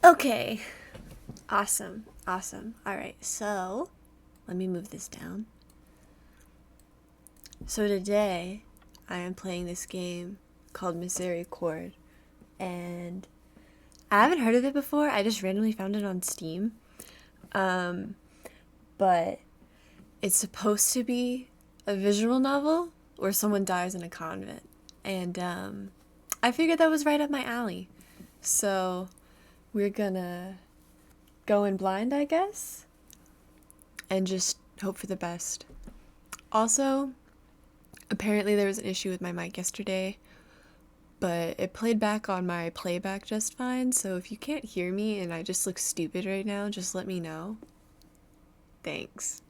Okay. Awesome. Awesome. Alright, so let me move this down. So today I am playing this game called Misericorde, and I haven't heard of it before. I just randomly found it on Steam. Um, but it's supposed to be a visual novel where someone dies in a convent. And I figured that was right up my alley. So we're gonna go in blind, I guess, and just hope for the best. Also, apparently there was an issue with my mic yesterday, but it played back on my playback just fine, so if you can't hear me and I just look stupid right now, just let me know. Thanks.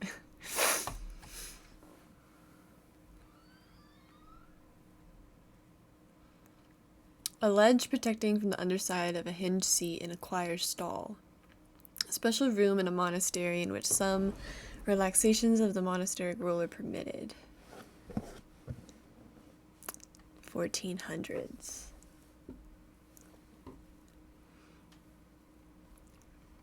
A ledge protecting from the underside of a hinged seat in a choir stall. A special room in a monastery in which some relaxations of the monasteric rule are permitted. 1400s.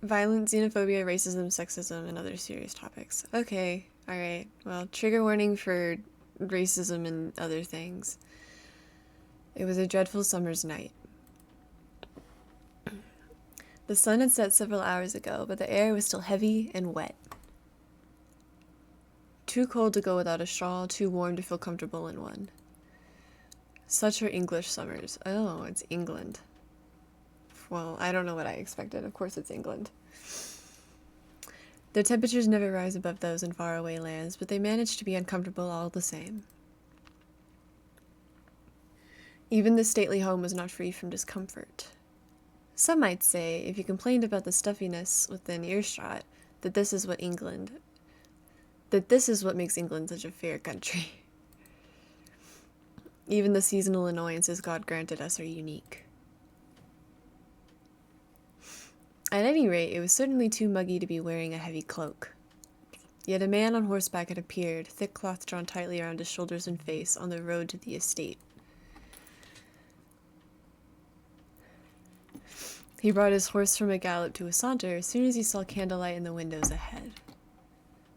Violence, xenophobia, racism, sexism, and other serious topics. Okay, alright. Well, trigger warning for racism and other things. It was a dreadful summer's night. The sun had set several hours ago, but the air was still heavy and wet. Too cold to go without a shawl, too warm to feel comfortable in one. Such are English summers. Oh, it's England. Well, I don't know what I expected. Of course it's England. Their temperatures never rise above those in faraway lands, but they manage to be uncomfortable all the same. Even the stately home was not free from discomfort. Some might say, if you complained about the stuffiness within earshot, that this is what makes England such a fair country. Even the seasonal annoyances God granted us are unique. At any rate, it was certainly too muggy to be wearing a heavy cloak. Yet a man on horseback had appeared, thick cloth drawn tightly around his shoulders and face, on the road to the estate. He brought his horse from a gallop to a saunter as soon as he saw candlelight in the windows ahead.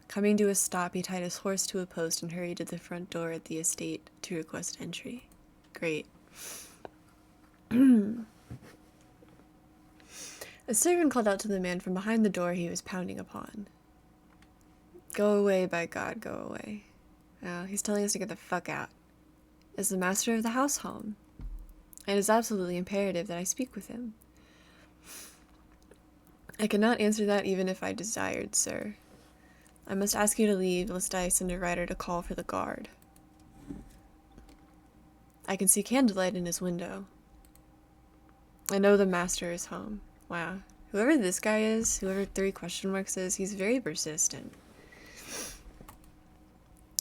Coming to a stop, he tied his horse to a post and hurried to the front door at the estate to request entry. Great. A servant called out to the man from behind the door he was pounding upon. Go away, by God, go away. Oh, he's telling us to get the fuck out. Is the master of the house home? It is absolutely imperative that I speak with him. I cannot answer that even if I desired, sir. I must ask you to leave, lest I send a rider to call for the guard. I can see candlelight in his window. I know the master is home. Wow. Whoever this guy is, whoever 3 question marks is, he's very persistent.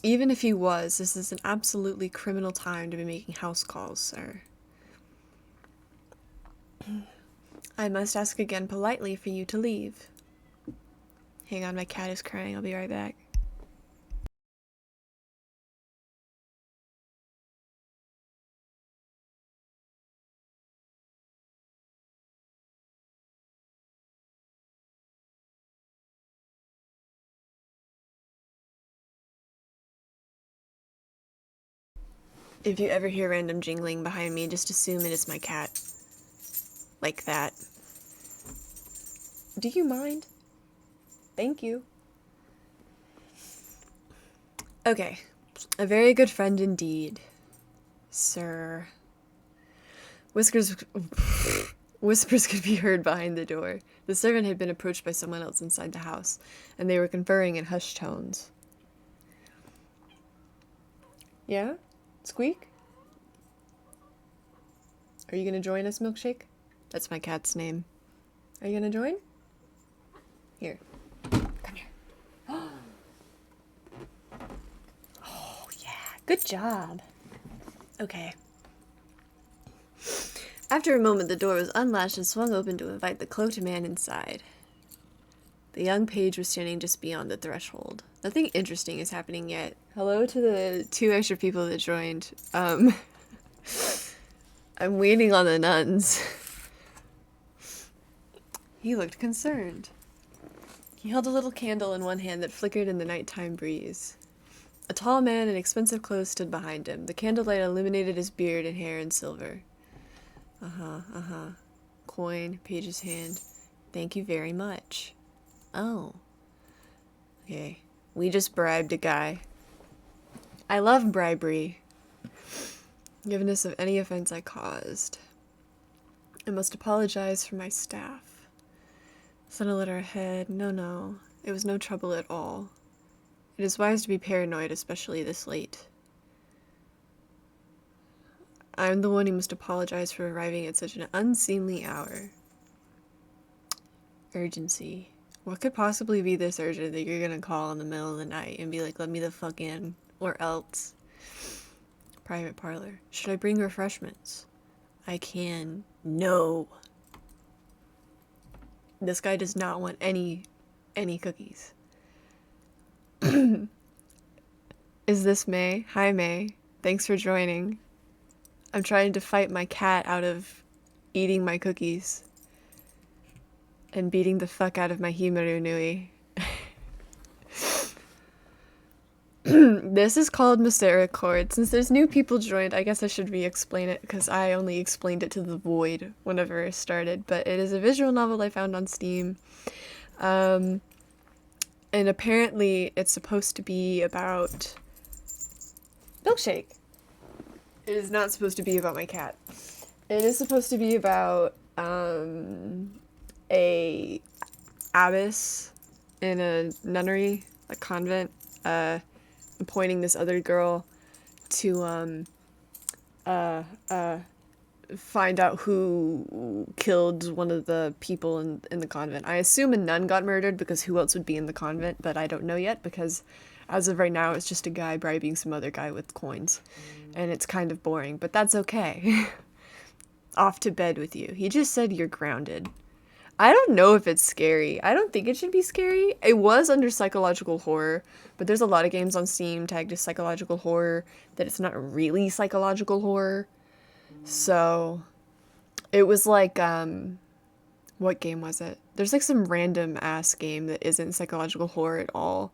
Even if he was, this is an absolutely criminal time to be making house calls, sir. I must ask again politely for you to leave. Hang on, my cat is crying. I'll be right back. If you ever hear random jingling behind me, just assume it is my cat. Like that. Do you mind? Thank you. Okay. A very good friend indeed, sir. Whispers could be heard behind the door. The servant had been approached by someone else inside the house, and they were conferring in hushed tones. Yeah? Squeak? Are you gonna join us, Milkshake? That's my cat's name. Are you gonna join? Here. Come here. Oh, yeah. Good job. Okay. After a moment, the door was unlatched and swung open to invite the cloaked man inside. The young page was standing just beyond the threshold. Nothing interesting is happening yet. Hello to the 2 extra people that joined. I'm waiting on the nuns. He looked concerned. He held a little candle in one hand that flickered in the nighttime breeze. A tall man in expensive clothes stood behind him. The candlelight illuminated his beard and hair in silver. Coin, Paige's hand. Thank you very much. Oh. Okay. We just bribed a guy. I love bribery. Forgiveness of any offense I caused. I must apologize for my staff. Sent a letter ahead. No. It was no trouble at all. It is wise to be paranoid, especially this late. I'm the one who must apologize for arriving at such an unseemly hour. Urgency. What could possibly be this urgent that you're gonna call in the middle of the night and be like, let me the fuck in, or else? Private parlor. Should I bring refreshments? I can. No. This guy does not want any cookies. Is this May? Hi, May. Thanks for joining. I'm trying to fight my cat out of eating my cookies and beating the fuck out of my Himaru Nui. This is called Misericorde. Since there's new people joined, I guess I should re-explain it because I only explained it to the void whenever I started. But it is a visual novel I found on Steam. And apparently it's supposed to be about milkshake. It is not supposed to be about my cat. It is supposed to be about a abbess in a nunnery, a convent, appointing this other girl to find out who killed one of the people in the convent. I assume a nun got murdered because who else would be in the convent, but I don't know yet because as of right now it's just a guy bribing some other guy with coins. And it's kind of boring, but that's okay. Off to bed with you. He just said you're grounded. I don't know if it's scary. I don't think it should be scary. It was under psychological horror, but there's a lot of games on Steam tagged as psychological horror that it's not really psychological horror. So it was like, what game was it? There's like some random ass game that isn't psychological horror at all.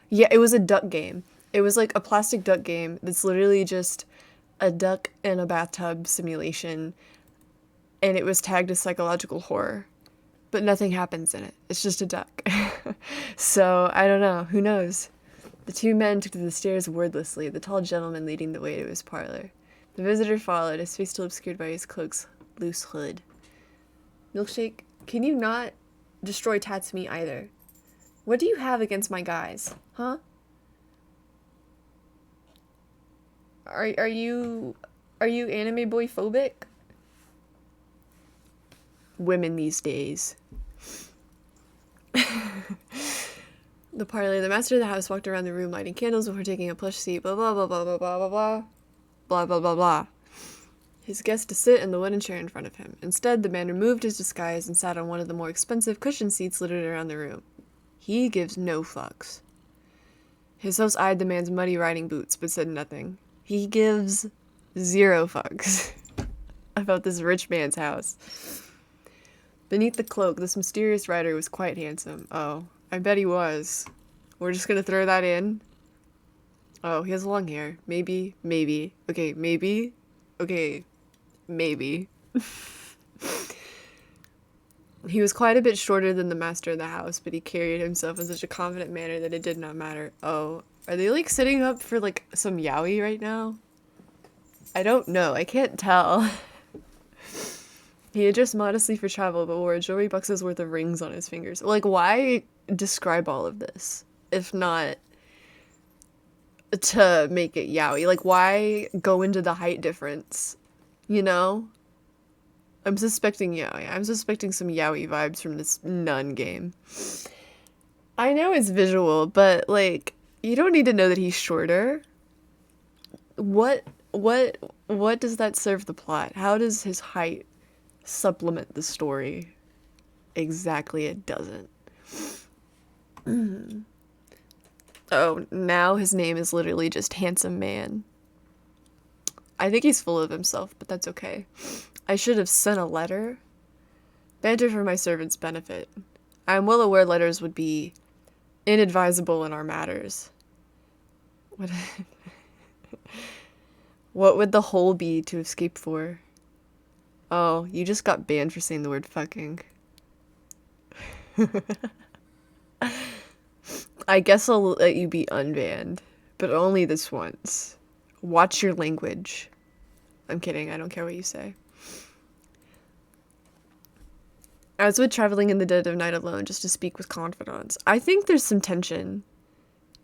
Yeah, it was a duck game. It was like a plastic duck game that's literally just a duck in a bathtub simulation, and it was tagged as psychological horror. But nothing happens in it. It's just a duck. So, I don't know. Who knows? The two men took to the stairs wordlessly, the tall gentleman leading the way to his parlor. The visitor followed, his face still obscured by his cloak's loose hood. Milkshake, can you not destroy Tatsumi either? What do you have against my guys? Huh? Are you anime boy phobic? Women these days. The parlor. The master of the house walked around the room lighting candles before taking a plush seat. Blah blah blah blah blah blah blah blah blah blah blah blah. His guest to sit in the wooden chair in front of him. Instead, the man removed his disguise and sat on one of the more expensive cushioned seats littered around the room. He gives no fucks. His host eyed the man's muddy riding boots, but said nothing. He gives 0 fucks about this rich man's house. Beneath the cloak, this mysterious rider was quite handsome. Oh, I bet he was. We're just gonna throw that in. Oh, he has long hair. Maybe. Okay, maybe. Okay, maybe. He was quite a bit shorter than the master of the house, but he carried himself in such a confident manner that it did not matter. Oh, are they like sitting up for like some yaoi right now? I don't know. I can't tell. He had dressed modestly for travel, but wore a jewelry box's worth of rings on his fingers. Like, why describe all of this if not to make it yaoi? Like, why go into the height difference? You know? I'm suspecting yaoi. I'm suspecting some yaoi vibes from this nun game. I know it's visual, but like, you don't need to know that he's shorter. What does that serve the plot? How does his height supplement the story? Exactly, it doesn't. Oh, now his name is literally just Handsome Man. I think he's full of himself, but that's okay. I should have sent a letter. Banter for my servants' benefit. I am well aware letters would be inadvisable in our matters. What, what would the hole be to escape for? Oh, you just got banned for saying the word fucking. I guess I'll let you be unbanned, but only this once. Watch your language. I'm kidding, I don't care what you say. As with traveling in the dead of night alone just to speak with confidants. I think there's some tension.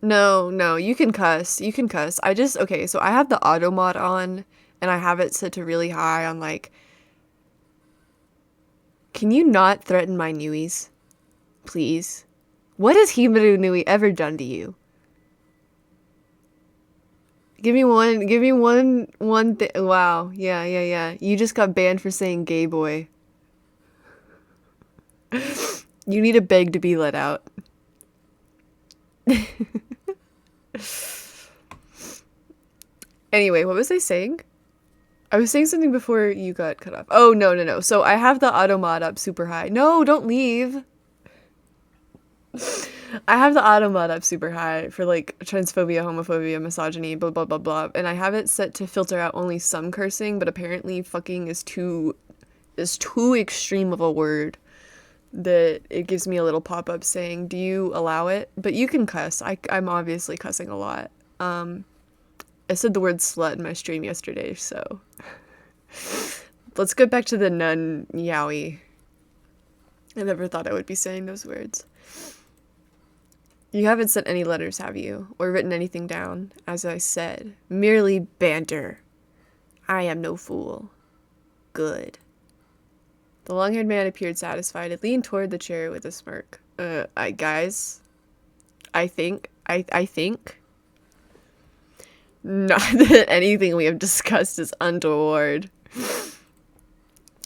No, you can cuss. You can cuss. Okay, so I have the auto mod on, and I have it set to really high on, like... Can you not threaten my newies? Please? What has Himaru Nui ever done to you? Give me one thing. Wow, yeah. You just got banned for saying gay boy. You need to beg to be let out. Anyway, what was I saying? I was saying something before you got cut off. Oh, no. So I have the auto mod up super high. No, don't leave. I have the auto mod up super high for like transphobia, homophobia, misogyny, blah, blah, blah, blah. And I have it set to filter out only some cursing, but apparently fucking is too extreme of a word that it gives me a little pop-up saying, do you allow it? But you can cuss. I'm obviously cussing a lot. I said the word slut in my stream yesterday, so let's get back to the nun yaoi. I never thought I would be saying those words. You haven't sent any letters, have you? Or written anything down? As I said, merely banter. I am no fool. Good. The long-haired man appeared satisfied and leaned toward the chair with a smirk. Guys, I think not that anything we have discussed is untoward.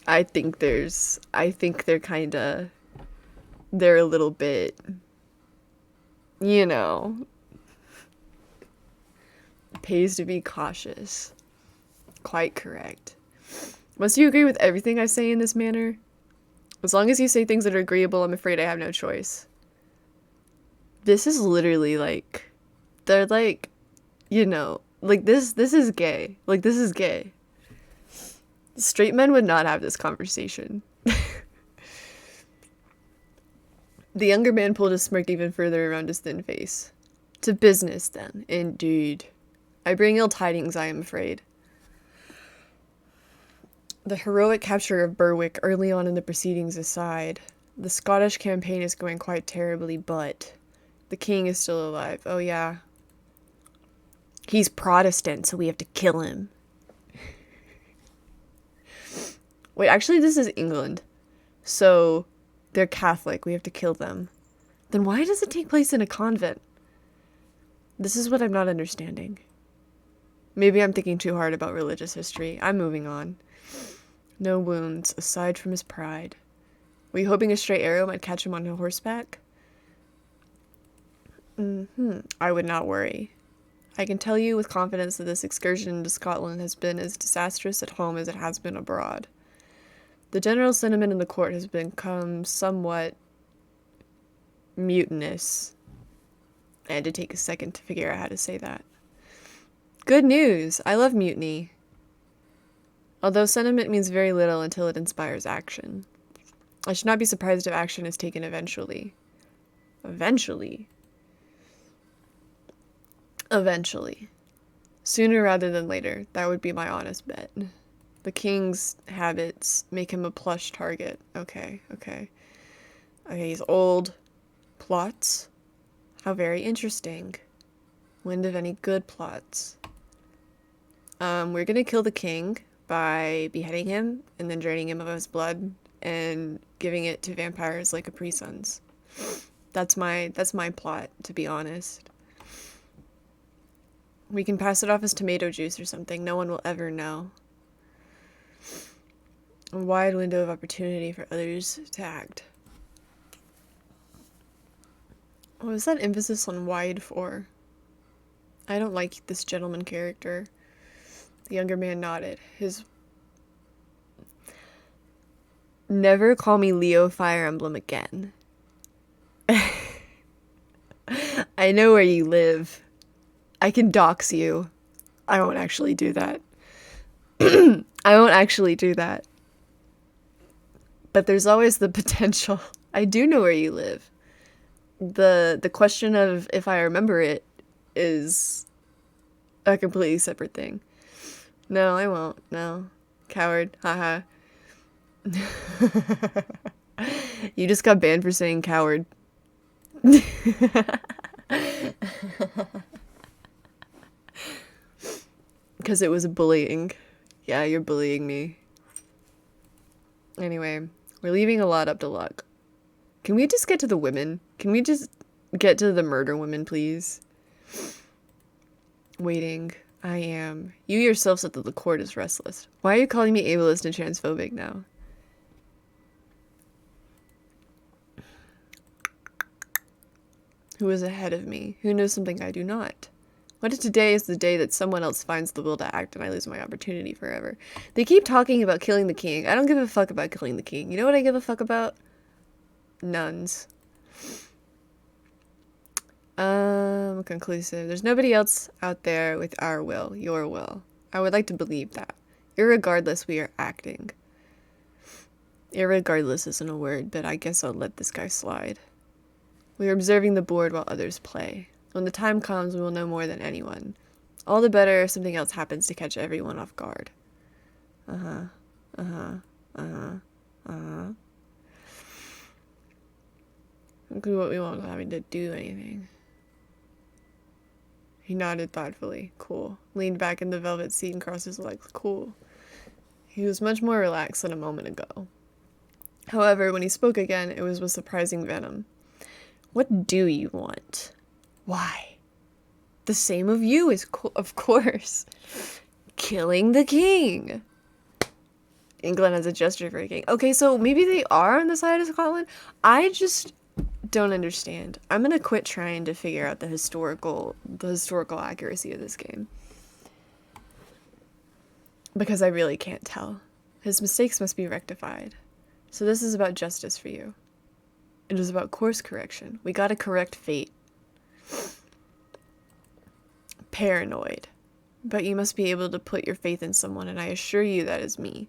I think they're a little bit, you know, pays to be cautious. Quite correct. Must you agree with everything I say in this manner? As long as you say things that are agreeable, I'm afraid I have no choice. This is literally like, they're like, you know, like this is gay. Like, this is gay. Straight men would not have this conversation. The younger man pulled his smirk even further around his thin face. To business, then. Indeed. I bring ill tidings, I am afraid. The heroic capture of Berwick early on in the proceedings aside, the Scottish campaign is going quite terribly, but the king is still alive. Oh yeah. He's Protestant, so we have to kill him. Wait, actually this is England. So they're Catholic, we have to kill them. Then why does it take place in a convent? This is what I'm not understanding. Maybe I'm thinking too hard about religious history. I'm moving on. No wounds, aside from his pride. Were you hoping a stray arrow might catch him on horseback? I would not worry. I can tell you with confidence that this excursion into Scotland has been as disastrous at home as it has been abroad. The general sentiment in the court has become somewhat mutinous. I had to take a second to figure out how to say that. Good news! I love mutiny. Although sentiment means very little until it inspires action. I should not be surprised if action is taken eventually. Eventually. Sooner rather than later. That would be my honest bet. The king's habits make him a plush target. Okay, he's old. Plots? How very interesting. Wind of any good plots. We're gonna kill the king by beheading him and then draining him of his blood and giving it to vampires like Capri Suns. That's my plot, to be honest. We can pass it off as tomato juice or something. No one will ever know. A wide window of opportunity for others to act. What was that emphasis on wide for? I don't like this gentleman character. The younger man nodded. Never call me Leo Fire Emblem again. I know where you live. I can dox you. I won't actually do that. I won't actually do that. But there's always the potential. I do know where you live. The question of if I remember it is a completely separate thing. No, I won't. No. Coward. Haha. You just got banned for saying coward. Because it was bullying. Yeah, you're bullying me. Anyway, we're leaving a lot up to luck. Can we just get to the women? Can we just get to the murder women, please? Waiting. I am. You yourself said that the court is restless. Why are you calling me ableist and transphobic now? Who is ahead of me? Who knows something I do not? What if today is the day that someone else finds the will to act and I lose my opportunity forever? They keep talking about killing the king. I don't give a fuck about killing the king. You know what I give a fuck about? Nuns. Conclusive. There's nobody else out there with our will, your will. I would like to believe that. Irregardless, we are acting. Irregardless isn't a word, but I guess I'll let this guy slide. We are observing the board while others play. When the time comes, we will know more than anyone. All the better if something else happens to catch everyone off guard. Look at what we want without having to do anything. He nodded thoughtfully. Cool. Leaned back in the velvet seat and crossed his legs. Cool. He was much more relaxed than a moment ago. However, when he spoke again, it was with surprising venom. What do you want? Why? The same of you is, of course. Killing the king. England has a gesture for a king. Okay, so maybe they are on the side of Scotland. I just don't understand. I'm gonna quit trying to figure out the historical accuracy of this game. Because I really can't tell. His mistakes must be rectified. So this is about justice for you. It is about course correction. We gotta correct fate. Paranoid. But you must be able to put your faith in someone, and I assure you that is me.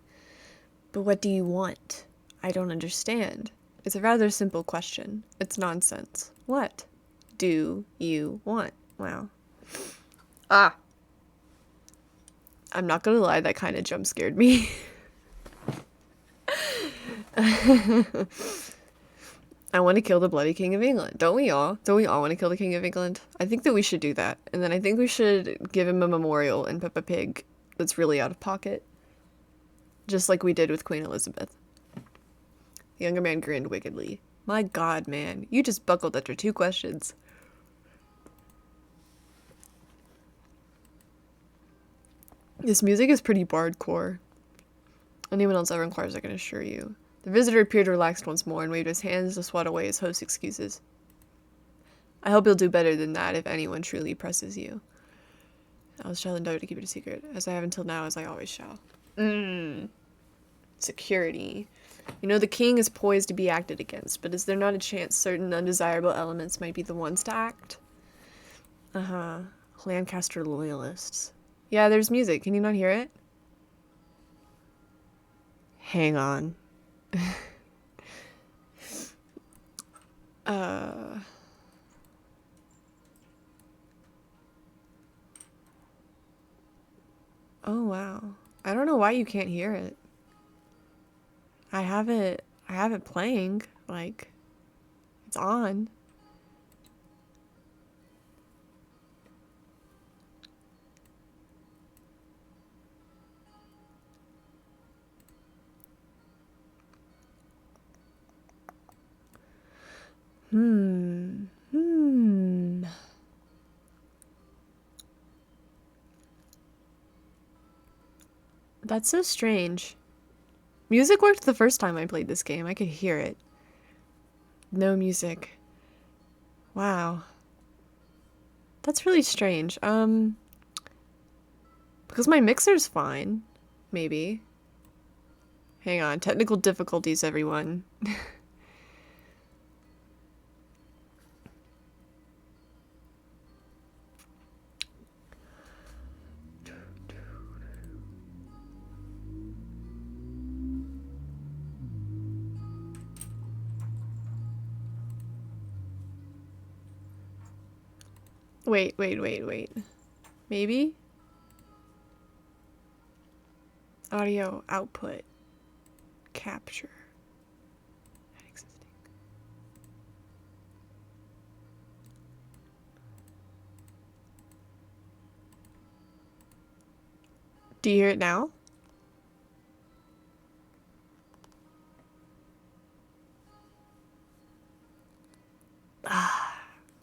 But what do you want? I don't understand. It's a rather simple question. It's nonsense. What do you want? Wow. Ah. I'm not gonna lie, that kind of jump scared me. I want to kill the bloody King of England. Don't we all? Don't we all want to kill the King of England? I think that we should do that. And then I think we should give him a memorial in Peppa Pig that's really out of pocket. Just like we did with Queen Elizabeth. The younger man grinned wickedly. My God, man. You just buckled after 2 questions. This music is pretty bardcore. Anyone else ever inquires, I can assure you. The visitor appeared relaxed once more and waved his hands to swat away his host's excuses. I hope you'll do better than that if anyone truly presses you. I shall endeavor to keep it a secret, as I have until now, as I always shall. Security. You know, the king is poised to be acted against, but is there not a chance certain undesirable elements might be the ones to act? Lancaster loyalists. Yeah, there's music. Can you not hear it? Hang on. Oh wow. I don't know why you can't hear it. I have it playing, like, it's on. That's so strange. Music worked the first time I played this game. I could hear it. No music. Wow. That's really strange. Because my mixer's fine. Maybe. Hang on. Technical difficulties, everyone. Wait. Maybe? Audio output. Capture. Not existing. Do you hear it now?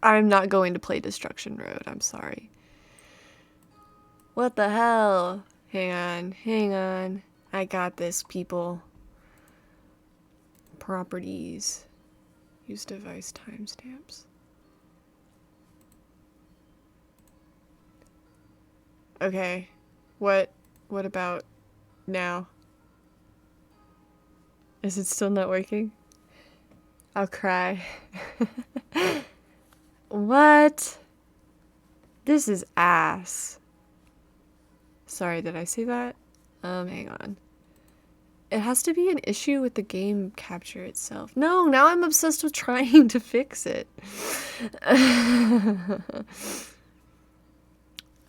I'm not going to play Destruction Road. I'm sorry. What the hell? Hang on. I got this, people. Properties. Use device timestamps. Okay. What about now? Is it still not working? I'll cry. What? This is ass. Sorry, did I say that? Hang on. It has to be an issue with the game capture itself. No, now I'm obsessed with trying to fix it. I'm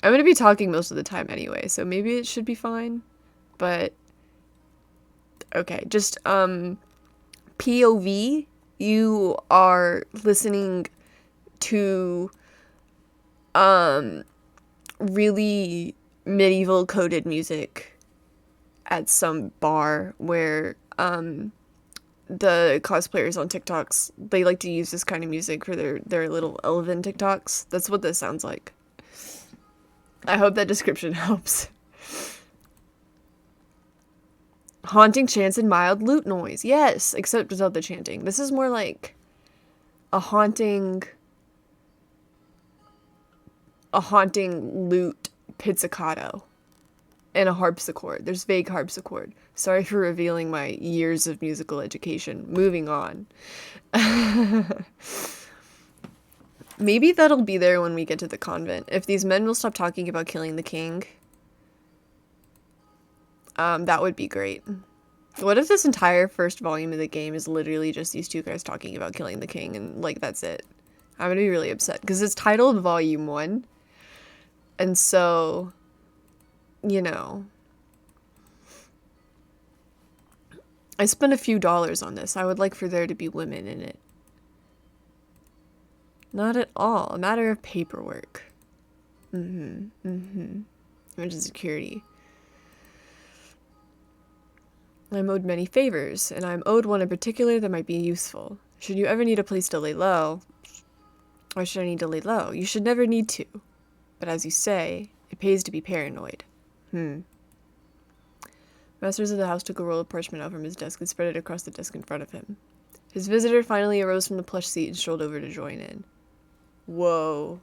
gonna be talking most of the time anyway, so maybe it should be fine. But okay, just POV, you are listening to really medieval coded music at some bar where the cosplayers on TikToks, they like to use this kind of music for their little elven TikToks. That's what this sounds like. I hope that description helps. Haunting chants and mild lute noise. Yes, except without the chanting. This is more like a haunting lute pizzicato and a harpsichord. There's vague harpsichord. Sorry for revealing my years of musical education. Moving on. Maybe that'll be there when we get to the convent. If these men will stop talking about killing the king, that would be great. What if this entire first volume of the game is literally just these two guys talking about killing the king and, like, that's it? I'm gonna be really upset, because it's titled Volume 1, and so, you know, I spent a few dollars on this. I would like for there to be women in it. Not at all. A matter of paperwork. Emergency security. I'm owed many favors, and I'm owed one in particular that might be useful. Should you ever need a place to lay low, or should I need to lay low? You should never need to. But as you say, it pays to be paranoid. Masters of the house took a roll of parchment out from his desk and spread it across the desk in front of him. His visitor finally arose from the plush seat and strolled over to join in. Whoa.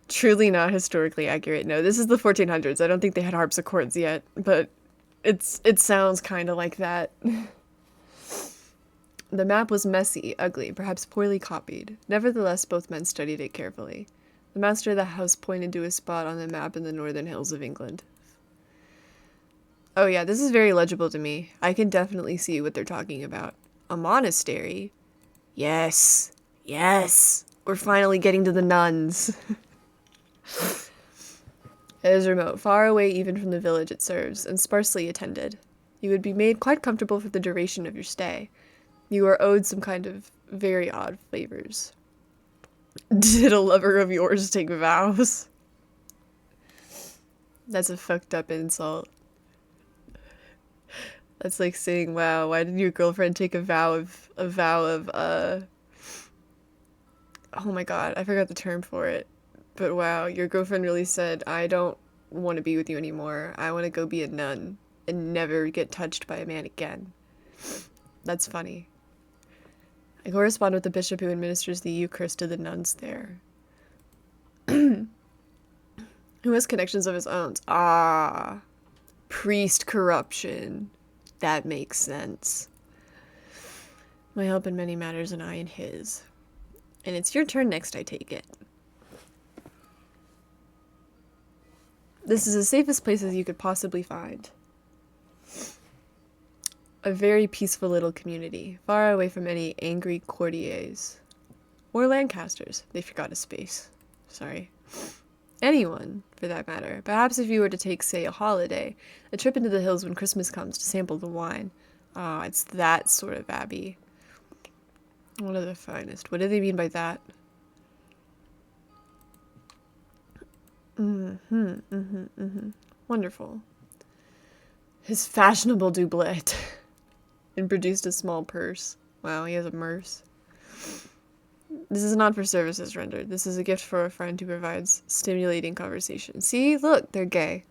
Truly not historically accurate. No, this is the 1400s. I don't think they had harpsichords yet, but it sounds kind of like that. The map was messy, ugly, perhaps poorly copied. Nevertheless, both men studied it carefully. The master of the house pointed to a spot on the map in the northern hills of England. Oh yeah, this is very legible to me. I can definitely see what they're talking about. A monastery? Yes. Yes. We're finally getting to the nuns. It is remote, far away even from the village it serves, and sparsely attended. You would be made quite comfortable for the duration of your stay. You are owed some kind of very odd favors. Did a lover of yours take vows? That's a fucked up insult. That's like saying, wow, why did your girlfriend take a vow of, oh my god, I forgot the term for it. But wow, your girlfriend really said, I don't want to be with you anymore. I want to go be a nun and never get touched by a man again. That's funny. I correspond with the bishop who administers the Eucharist to the nuns there. Who has connections of his own. Ah. Priest corruption. That makes sense. My help in many matters and I in his. And it's your turn next, I take it. This is the safest place as you could possibly find. A very peaceful little community, far away from any angry courtiers. Or Lancasters. They forgot a space. Sorry. Anyone, for that matter. Perhaps if you were to take, say, a holiday, a trip into the hills when Christmas comes to sample the wine. Ah, it's that sort of abbey. One of the finest. What do they mean by that? Wonderful. His fashionable doublet. And produced a small purse. Wow, he has a merce. This is not for services rendered. This is a gift for a friend who provides stimulating conversation. See? Look, they're gay.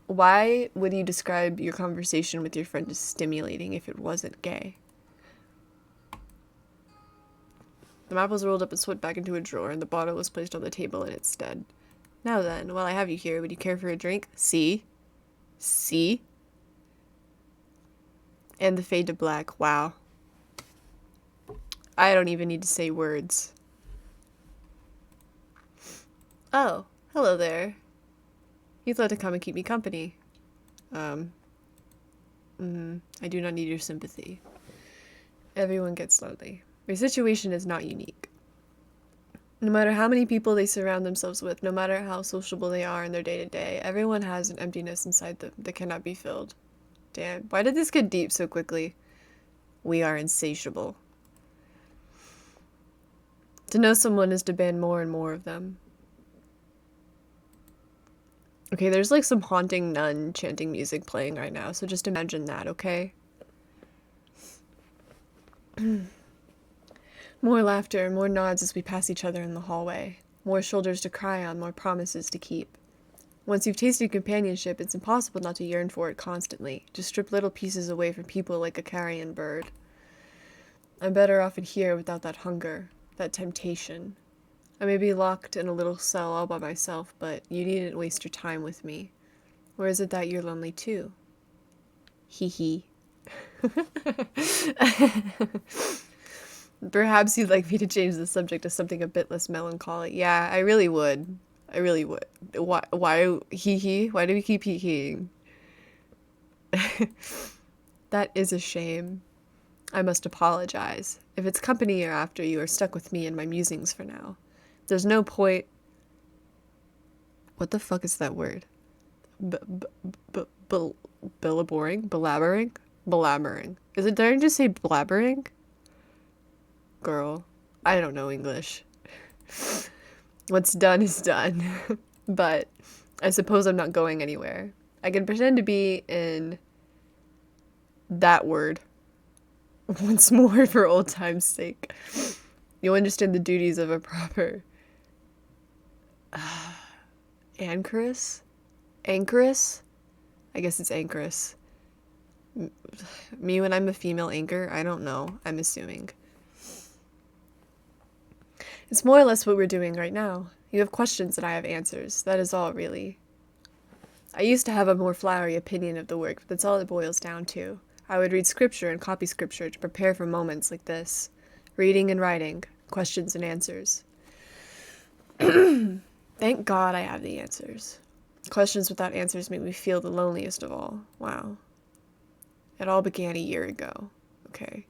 Why would you describe your conversation with your friend as stimulating if it wasn't gay? The map was rolled up and swept back into a drawer, and the bottle was placed on the table in its stead. Now then, while I have you here, would you care for a drink? See? See? And the fade to black. Wow. I don't even need to say words. Oh, hello there. You thought to come and keep me company. I do not need your sympathy. Everyone gets lonely. Your situation is not unique. No matter how many people they surround themselves with, no matter how sociable they are in their day-to-day, everyone has an emptiness inside them that cannot be filled. Damn, why did this get deep so quickly? We are insatiable. To know someone is to demand more and more of them. Okay, there's like some haunting nun chanting music playing right now, so just imagine that, okay? More laughter, more nods as we pass each other in the hallway. More shoulders to cry on, more promises to keep. Once you've tasted companionship, it's impossible not to yearn for it constantly, to strip little pieces away from people like a carrion bird. I'm better off in here without that hunger, that temptation. I may be locked in a little cell all by myself, but you needn't waste your time with me. Or is it that you're lonely too? Hee hee. Perhaps you'd like me to change the subject to something a bit less melancholy. Yeah, I really would. I really would. Why hee hee? Why do we keep hee heeing? That is a shame. I must apologize. If it's company you're after, you are stuck with me and my musings for now. There's no point... What the fuck is that word? Billaboring? Blabbering? Blabbering. Is it did I just say blabbering? Girl, I don't know English. What's done is done. But I suppose I'm not going anywhere. I can pretend to be in that word once more for old time's sake. You'll understand the duties of a proper anchoress? Anchoress? I guess it's anchoress. Me when I'm a female anchor? I don't know. I'm assuming. It's more or less what we're doing right now. You have questions and I have answers. That is all, really. I used to have a more flowery opinion of the work, but that's all it boils down to. I would read scripture and copy scripture to prepare for moments like this. Reading and writing. Questions and answers. Thank God I have the answers. Questions without answers make me feel the loneliest of all. Wow. It all began a year ago. Okay.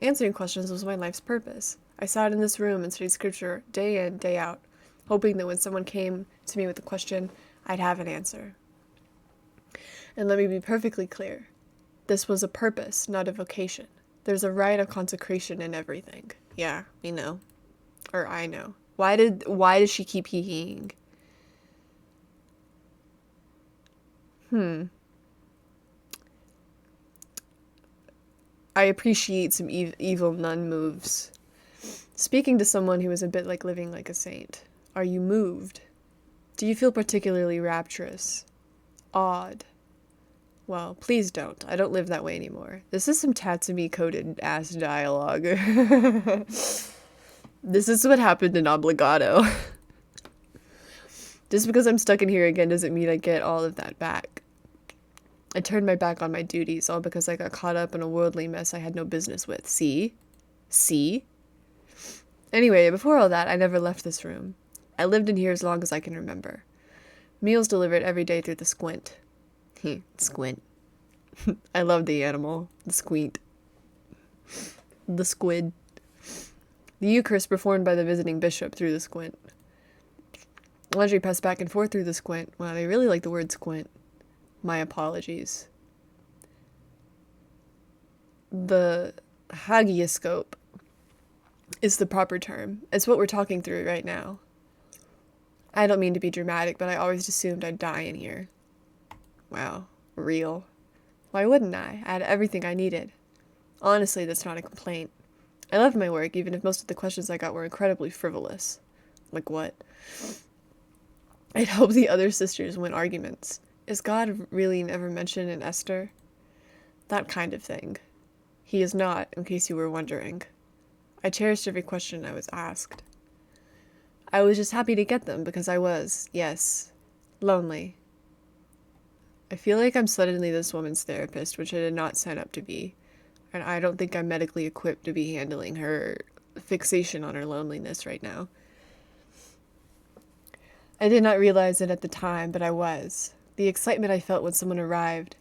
Answering questions was my life's purpose. I sat in this room and studied scripture day in, day out, hoping that when someone came to me with a question, I'd have an answer. And let me be perfectly clear. This was a purpose, not a vocation. There's a rite of consecration in everything. Yeah, we know. Or I know. Why does she keep hee-heeing? I appreciate some evil nun moves. Speaking to someone who is a bit like living like a saint. Are you moved? Do you feel particularly rapturous? Awed? Well, please don't. I don't live that way anymore. This is some Tatsumi-coded ass dialogue. This is what happened in Obligato. Just because I'm stuck in here again doesn't mean I get all of that back. I turned my back on my duties, all because I got caught up in a worldly mess I had no business with. See? See? Anyway, before all that, I never left this room. I lived in here as long as I can remember. Meals delivered every day through the squint. Squint. I love the animal. The squeak. The squid. The Eucharist performed by the visiting bishop through the squint. Laundry passed back and forth through the squint. Wow, they really like the word squint. My apologies. The hagioscope is the proper term. It's what we're talking through right now. I don't mean to be dramatic, but I always assumed I'd die in here. Wow, real. Why wouldn't I? I had everything I needed. Honestly, that's not a complaint. I loved my work, even if most of the questions I got were incredibly frivolous. Like what? I'd hope the other sisters win arguments. Is God really never mentioned in Esther? That kind of thing. He is not, in case you were wondering. I cherished every question I was asked. I was just happy to get them because I was, yes, lonely. I feel like I'm suddenly this woman's therapist, which I did not sign up to be, and I don't think I'm medically equipped to be handling her fixation on her loneliness right now. I did not realize it at the time, but I was. The excitement I felt when someone arrived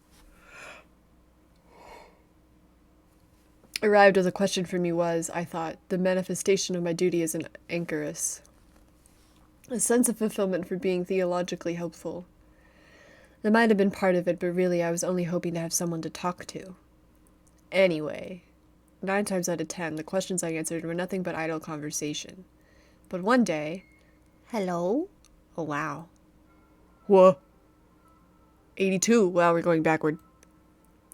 as a question for me was, I thought, the manifestation of my duty as an anchoress. A sense of fulfillment for being theologically helpful. That might have been part of it, but really I was only hoping to have someone to talk to. Anyway, 9 times out of 10, the questions I answered were nothing but idle conversation. But one day, hello? Oh wow. Whoa. 82. Wow, we're going backward.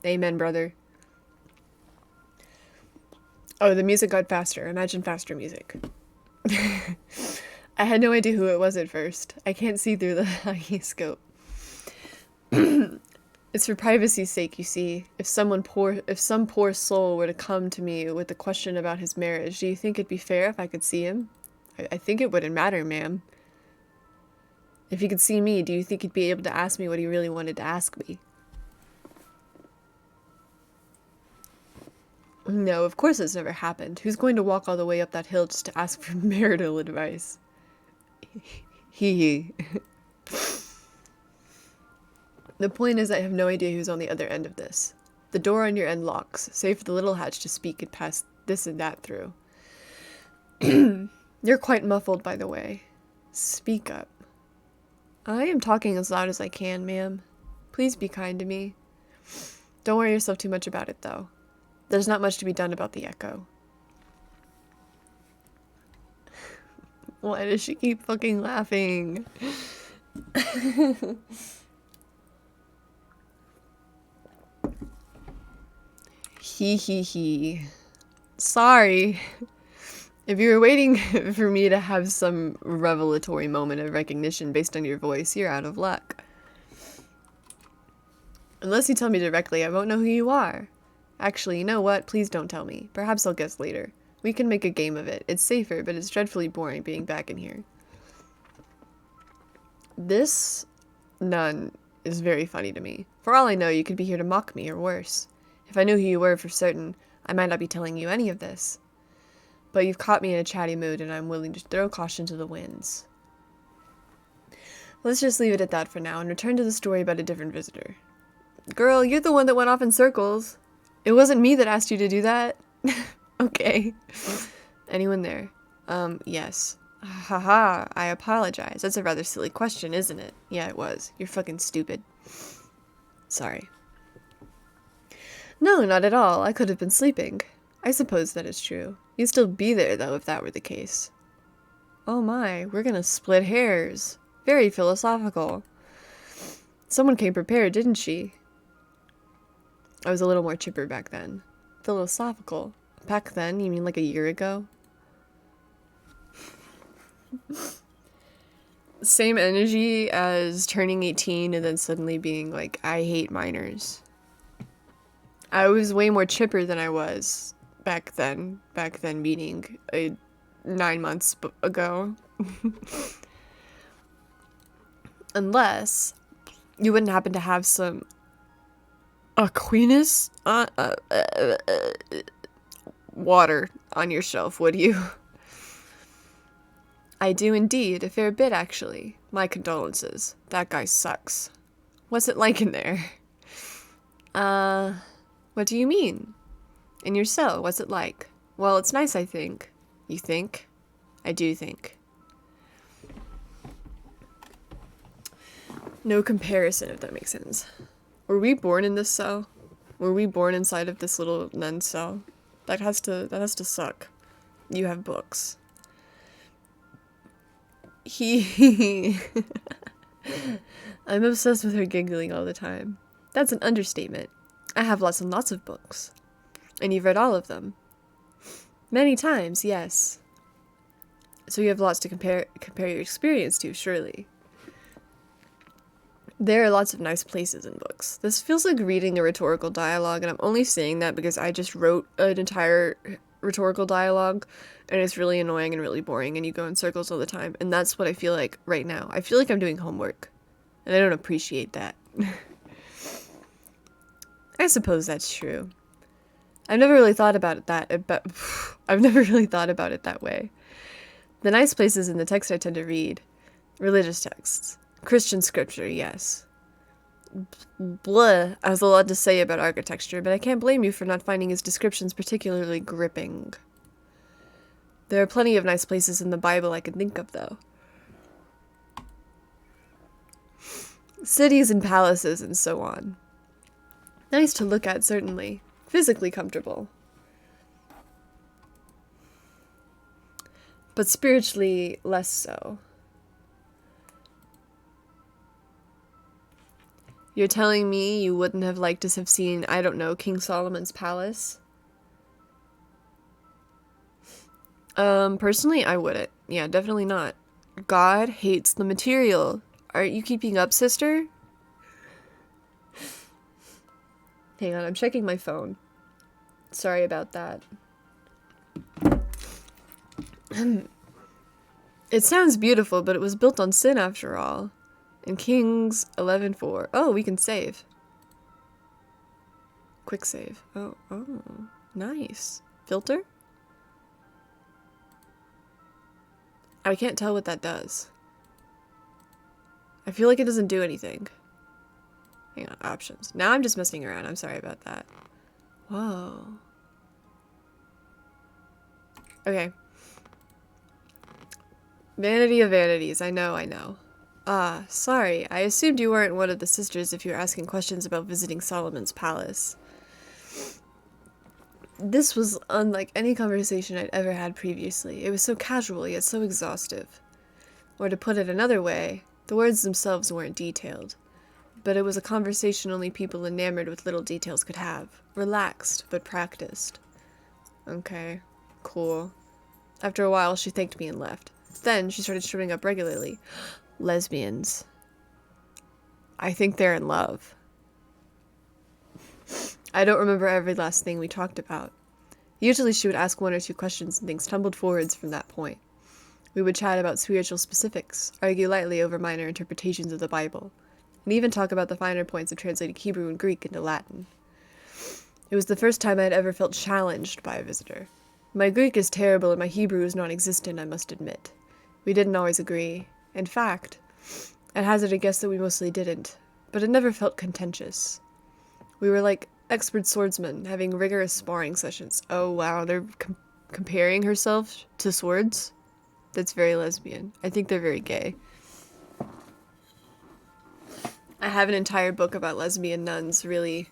Amen, brother. Oh, the music got faster. Imagine faster music. I had no idea who it was at first. I can't see through the scope. It's for privacy's sake, you see. If some poor soul were to come to me with a question about his marriage, do you think it'd be fair if I could see him? I think it wouldn't matter, ma'am. If he could see me, do you think he'd be able to ask me what he really wanted to ask me? No, of course it's never happened. Who's going to walk all the way up that hill just to ask for marital advice? Hee. The point is I have no idea who's on the other end of this. The door on your end locks, save for the little hatch to speak and pass this and that through. You're quite muffled, by the way. Speak up. I am talking as loud as I can, ma'am. Please be kind to me. Don't worry yourself too much about it, though. There's not much to be done about the echo. Why does she keep fucking laughing? He. Sorry. If you were waiting for me to have some revelatory moment of recognition based on your voice, you're out of luck. Unless you tell me directly, I won't know who you are. Actually, you know what? Please don't tell me. Perhaps I'll guess later. We can make a game of it. It's safer, but it's dreadfully boring being back in here. This nun is very funny to me. For all I know, you could be here to mock me, or worse. If I knew who you were for certain, I might not be telling you any of this. But you've caught me in a chatty mood, and I'm willing to throw caution to the winds. Let's just leave it at that for now, and return to the story about a different visitor. Girl, you're the one that went off in circles. It wasn't me that asked you to do that. Okay. Anyone there? Yes. Haha, I apologize. That's a rather silly question, isn't it? Yeah, it was. You're fucking stupid. Sorry. No, not at all. I could have been sleeping. I suppose that is true. You'd still be there, though, if that were the case. Oh my, we're gonna split hairs. Very philosophical. Someone came prepared, didn't she? I was a little more chipper back then. Philosophical? Back then? You mean like a year ago? Same energy as turning 18 and then suddenly being like, I hate minors. I was way more chipper than I was back then. Back then meaning 9 months ago. Unless you wouldn't happen to have some Aquinas? Water on your shelf, would you? I do indeed, a fair bit actually. My condolences. That guy sucks. What's it like in there? What do you mean? In your cell, what's it like? Well, it's nice, I think. You think? I do think. No comparison, if that makes sense. Were we born in this cell? Were we born inside of this little nun cell? That has to suck. You have books. I'm obsessed with her giggling all the time. That's an understatement. I have lots and lots of books. And you've read all of them. Many times, yes. So you have lots to compare your experience to, surely. There are lots of nice places in books. This feels like reading a rhetorical dialogue, and I'm only saying that because I just wrote an entire rhetorical dialogue, and it's really annoying and really boring, and you go in circles all the time, and that's what I feel like right now. I feel like I'm doing homework, and I don't appreciate that. I suppose that's true. I've never really thought about it I've never really thought about it that way. The nice places in the text I tend to read. Religious texts. Christian scripture, yes. Blah, I have a lot to say about architecture, but I can't blame you for not finding his descriptions particularly gripping. There are plenty of nice places in the Bible I can think of, though. Cities and palaces and so on. Nice to look at, certainly. Physically comfortable. But spiritually, less so. You're telling me you wouldn't have liked to have seen, I don't know, King Solomon's palace? Personally, I wouldn't. Yeah, definitely not. God hates the material. Aren't you keeping up, sister? Hang on, I'm checking my phone. Sorry about that. It sounds beautiful, but it was built on sin after all. In Kings 11:4. Oh, we can save. Quick save. Oh, nice. Filter? I can't tell what that does. I feel like it doesn't do anything. Hang on, options. Now I'm just messing around. I'm sorry about that. Whoa. Okay. Vanity of vanities. I know. Ah, sorry. I assumed you weren't one of the sisters if you were asking questions about visiting Solomon's palace. This was unlike any conversation I'd ever had previously. It was so casual, yet so exhaustive. Or to put it another way, the words themselves weren't detailed. But it was a conversation only people enamored with little details could have. Relaxed, but practiced. Okay, cool. After a while, she thanked me and left. Then, she started showing up regularly. Lesbians. I think they're in love. I don't remember every last thing we talked about. Usually she would ask one or two questions and things tumbled forwards from that point. We would chat about spiritual specifics, argue lightly over minor interpretations of the Bible, and even talk about the finer points of translating Hebrew and Greek into Latin. It was the first time I had ever felt challenged by a visitor. My Greek is terrible and my Hebrew is non-existent, I must admit. We didn't always agree. In fact, I'd hazard a guess that we mostly didn't, but it never felt contentious. We were like expert swordsmen, having rigorous sparring sessions. Oh wow, they're comparing herself to swords? That's very lesbian. I think they're very gay. I have an entire book about lesbian nuns, really.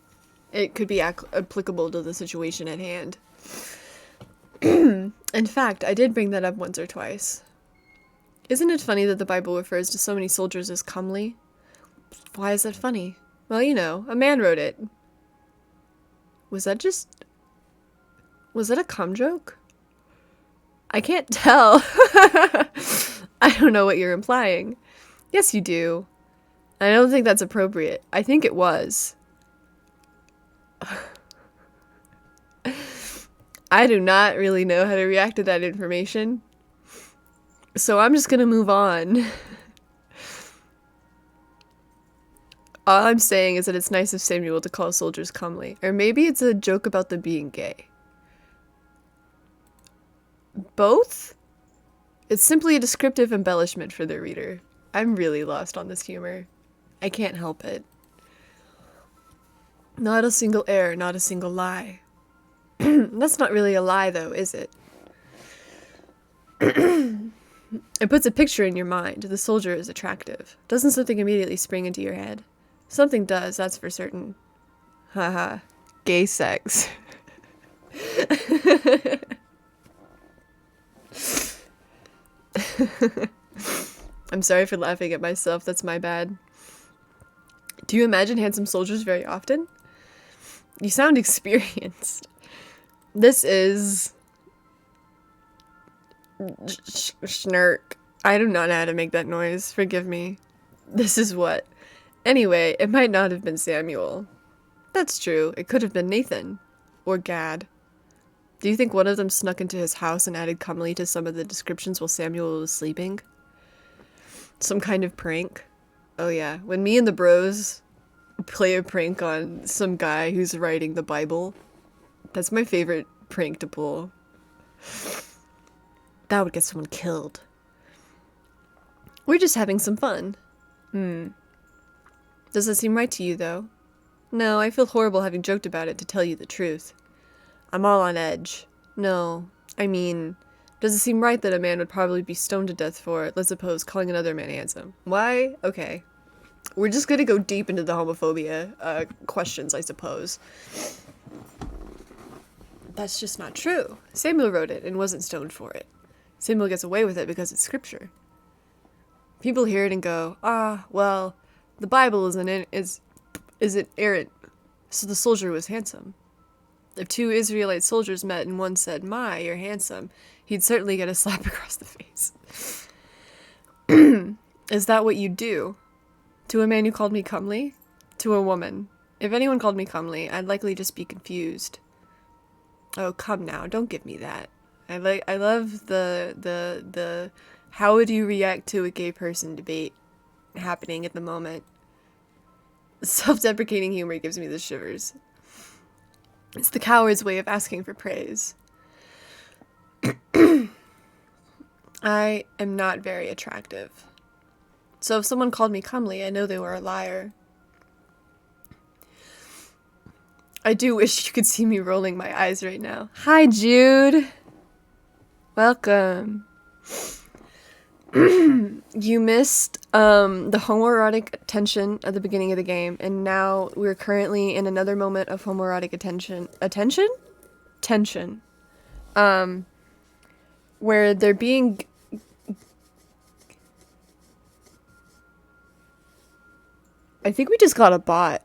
It could be applicable to the situation at hand. In fact, I did bring that up once or twice. Isn't it funny that the Bible refers to so many soldiers as comely? Why is that funny? Well, you know, a man wrote it. Was that a cum joke? I can't tell. I don't know what you're implying. Yes, you do. I don't think that's appropriate. I think it was. I do not really know how to react to that information. So I'm just gonna move on. All I'm saying is that it's nice of Samuel to call soldiers comely. Or maybe it's a joke about them being gay. Both? It's simply a descriptive embellishment for the reader. I'm really lost on this humor. I can't help it. Not a single error, not a single lie. That's not really a lie, though, is it? It puts a picture in your mind. The soldier is attractive. Doesn't something immediately spring into your head? Something does, that's for certain. Haha. Gay sex. I'm sorry for laughing at myself, that's my bad. Do you imagine handsome soldiers very often? You sound experienced. This is... Schnurk. I do not know how to make that noise, forgive me. This is what? Anyway, it might not have been Samuel. That's true, it could have been Nathan. Or Gad. Do you think one of them snuck into his house and added comely to some of the descriptions while Samuel was sleeping? Some kind of prank? Oh yeah, when me and the bros play a prank on some guy who's writing the Bible, that's my favorite prank to pull. That would get someone killed. We're just having some fun. Does that seem right to you, though? No, I feel horrible having joked about it, to tell you the truth. I'm all on edge. No, I mean, does it seem right that a man would probably be stoned to death for, let's suppose, calling another man handsome? Why? Okay. We're just gonna go deep into the homophobia questions, I suppose. That's just not true. Samuel wrote it and wasn't stoned for it. Samuel gets away with it because it's scripture. People hear it and go, well, the Bible is inerrant, so the soldier was handsome. If two Israelite soldiers met and one said, "My, you're handsome," he'd certainly get a slap across the face. Is that what you'd do? To a man who called me comely? To a woman. If anyone called me comely, I'd likely just be confused. Oh, come now, don't give me that. I love the how would you react to a gay person debate happening at the moment. Self-deprecating humor gives me the shivers. It's the coward's way of asking for praise. I am not very attractive. So if someone called me comely, I know they were a liar. I do wish you could see me rolling my eyes right now. Hi, Jude. Welcome. You missed the homoerotic tension at the beginning of the game, and now we're currently in another moment of homoerotic tension. Where they're being... I think we just got a bot.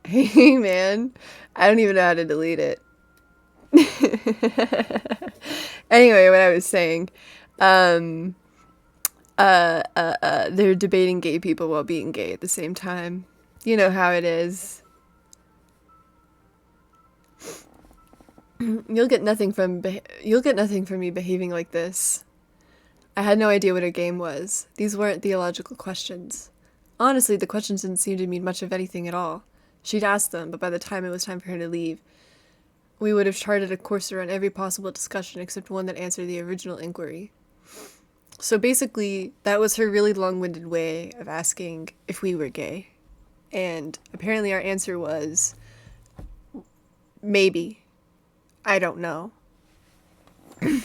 Hey man, I don't even know how to delete it. Anyway, what I was saying, they're debating gay people while being gay at the same time. You know how it is. You'll get nothing from me behaving like this. I had no idea what her game was. These weren't theological questions. Honestly, the questions didn't seem to mean much of anything at all. She'd asked them, but by the time it was time for her to leave, we would have charted a course around every possible discussion except one that answered the original inquiry. So basically, that was her really long-winded way of asking if we were gay. And apparently our answer was, maybe. I don't know. I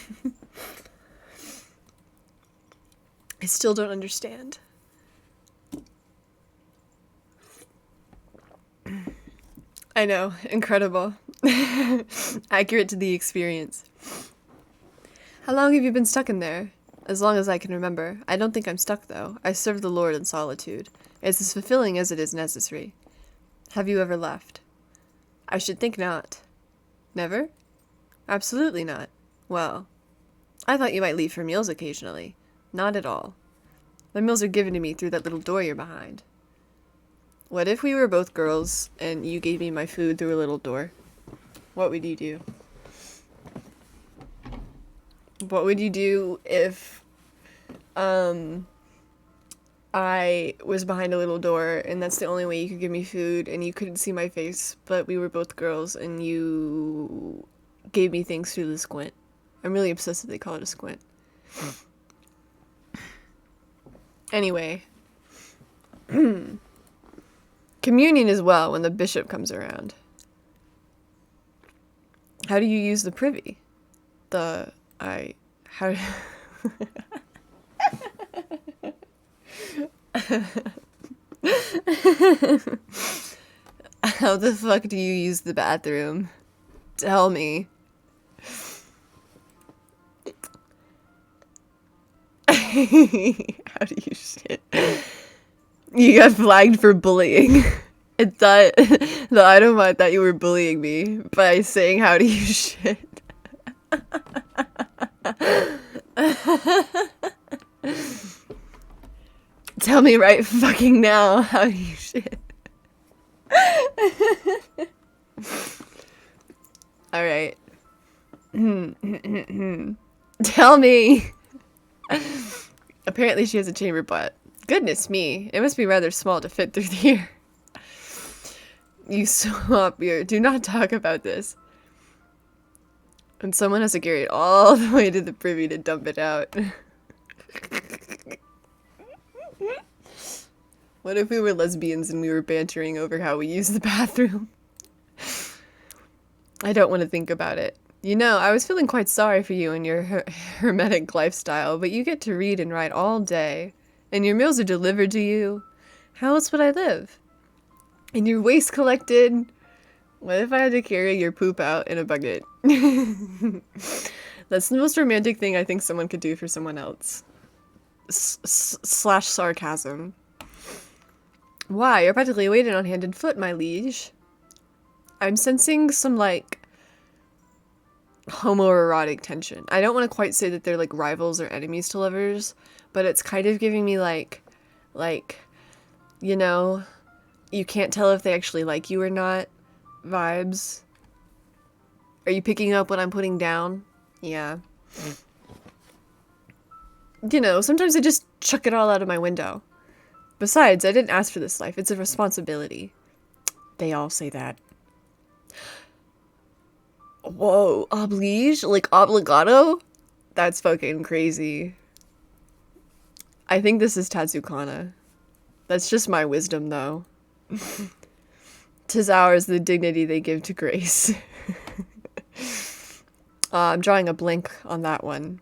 still don't understand. I know, incredible. Accurate to the experience. How long have you been stuck in there? As long as I can remember. I don't think I'm stuck, though. I serve the Lord in solitude. It's as fulfilling as it is necessary. Have you ever left? I should think not. Never? Absolutely not. Well, I thought you might leave for meals occasionally. Not at all. My meals are given to me through that little door you're behind. What if we were both girls and you gave me my food through a little door? What would you do? What would you do if I was behind a little door and that's the only way you could give me food and you couldn't see my face, but we were both girls and you gave me things through the squint? I'm really obsessed that they call it a squint. Anyway. Communion as well when the bishop comes around. How do you use the privy? How How the fuck do you use the bathroom? Tell me. How do you shit? You got flagged for bullying. I thought the item I thought you were bullying me by saying how do you shit. Tell me right fucking now how do you shit. Alright. Tell me. Apparently she has a chamber butt. Goodness me, it must be rather small to fit through here. You swap your... Do not talk about this. And someone has to carry it all the way to the privy to dump it out. What if we were lesbians and we were bantering over how we use the bathroom? I don't want to think about it. You know, I was feeling quite sorry for you and your hermetic lifestyle, but you get to read and write all day, and your meals are delivered to you. How else would I live? And your waste collected. What if I had to carry your poop out in a bucket? That's the most romantic thing I think someone could do for someone else. Slash sarcasm. Why? You're practically waiting on hand and foot, my liege. I'm sensing some, like, homoerotic tension. I don't want to quite say that they're, like, rivals or enemies to lovers, but it's kind of giving me, like, you know, you can't tell if they actually like you or not vibes. Are you picking up what I'm putting down? Yeah. You know, sometimes I just chuck it all out of my window. Besides, I didn't ask for this life. It's a responsibility. They all say that. Whoa, oblige? Like obligato? That's fucking crazy. I think this is Tatsukana. That's just my wisdom, though. 'Tis ours the dignity they give to grace. I'm drawing a blank on that one.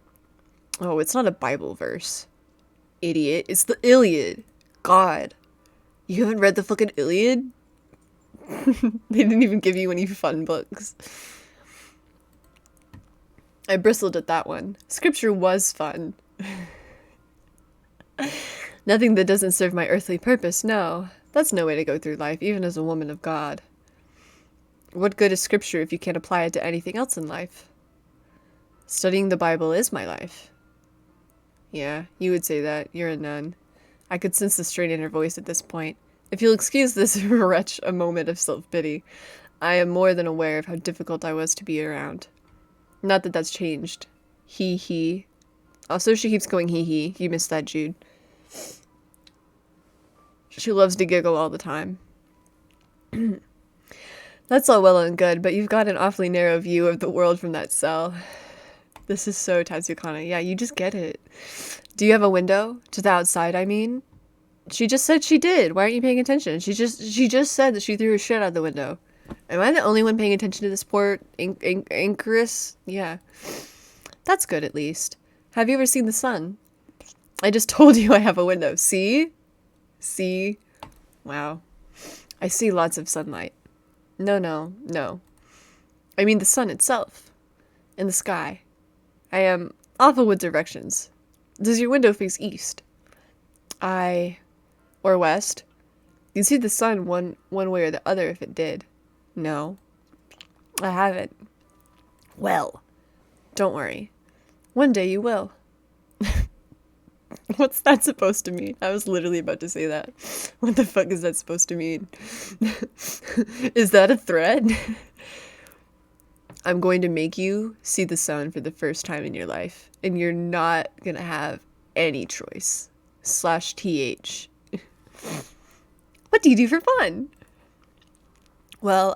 Oh, it's not a Bible verse. Idiot. It's the Iliad. God. You haven't read the fucking Iliad? They didn't even give you any fun books. I bristled at that one. Scripture was fun. Nothing that doesn't serve my earthly purpose, no. That's no way to go through life, even as a woman of God. What good is scripture if you can't apply it to anything else in life? Studying the Bible is my life. Yeah, you would say that. You're a nun. I could sense the strain in her voice at this point. If you'll excuse this wretch a moment of self-pity, I am more than aware of how difficult I was to be around. Not that that's changed. He. Also, she keeps going he. You missed that, Jude. She loves to giggle all the time. That's all well and good, but you've got an awfully narrow view of the world from that cell. This is so Tatsukana. Yeah, you just get it. Do you have a window? To the outside, I mean? She just said she did. Why aren't you paying attention? She just said that she threw her shit out the window. Am I the only one paying attention to this poor Anchoress? Yeah. That's good, at least. Have you ever seen the sun? I just told you I have a window. See? See? Wow. I see lots of sunlight. No. I mean the sun itself. In the sky. I am awful with directions. Does your window face east? Or west? You'd see the sun one way or the other if it did. No. I haven't. Well. Don't worry. One day you will. What's that supposed to mean? I was literally about to say that. What the fuck is that supposed to mean? Is that a threat? I'm going to make you see the sun for the first time in your life, and you're not gonna have any choice. /th. What do you do for fun? Well,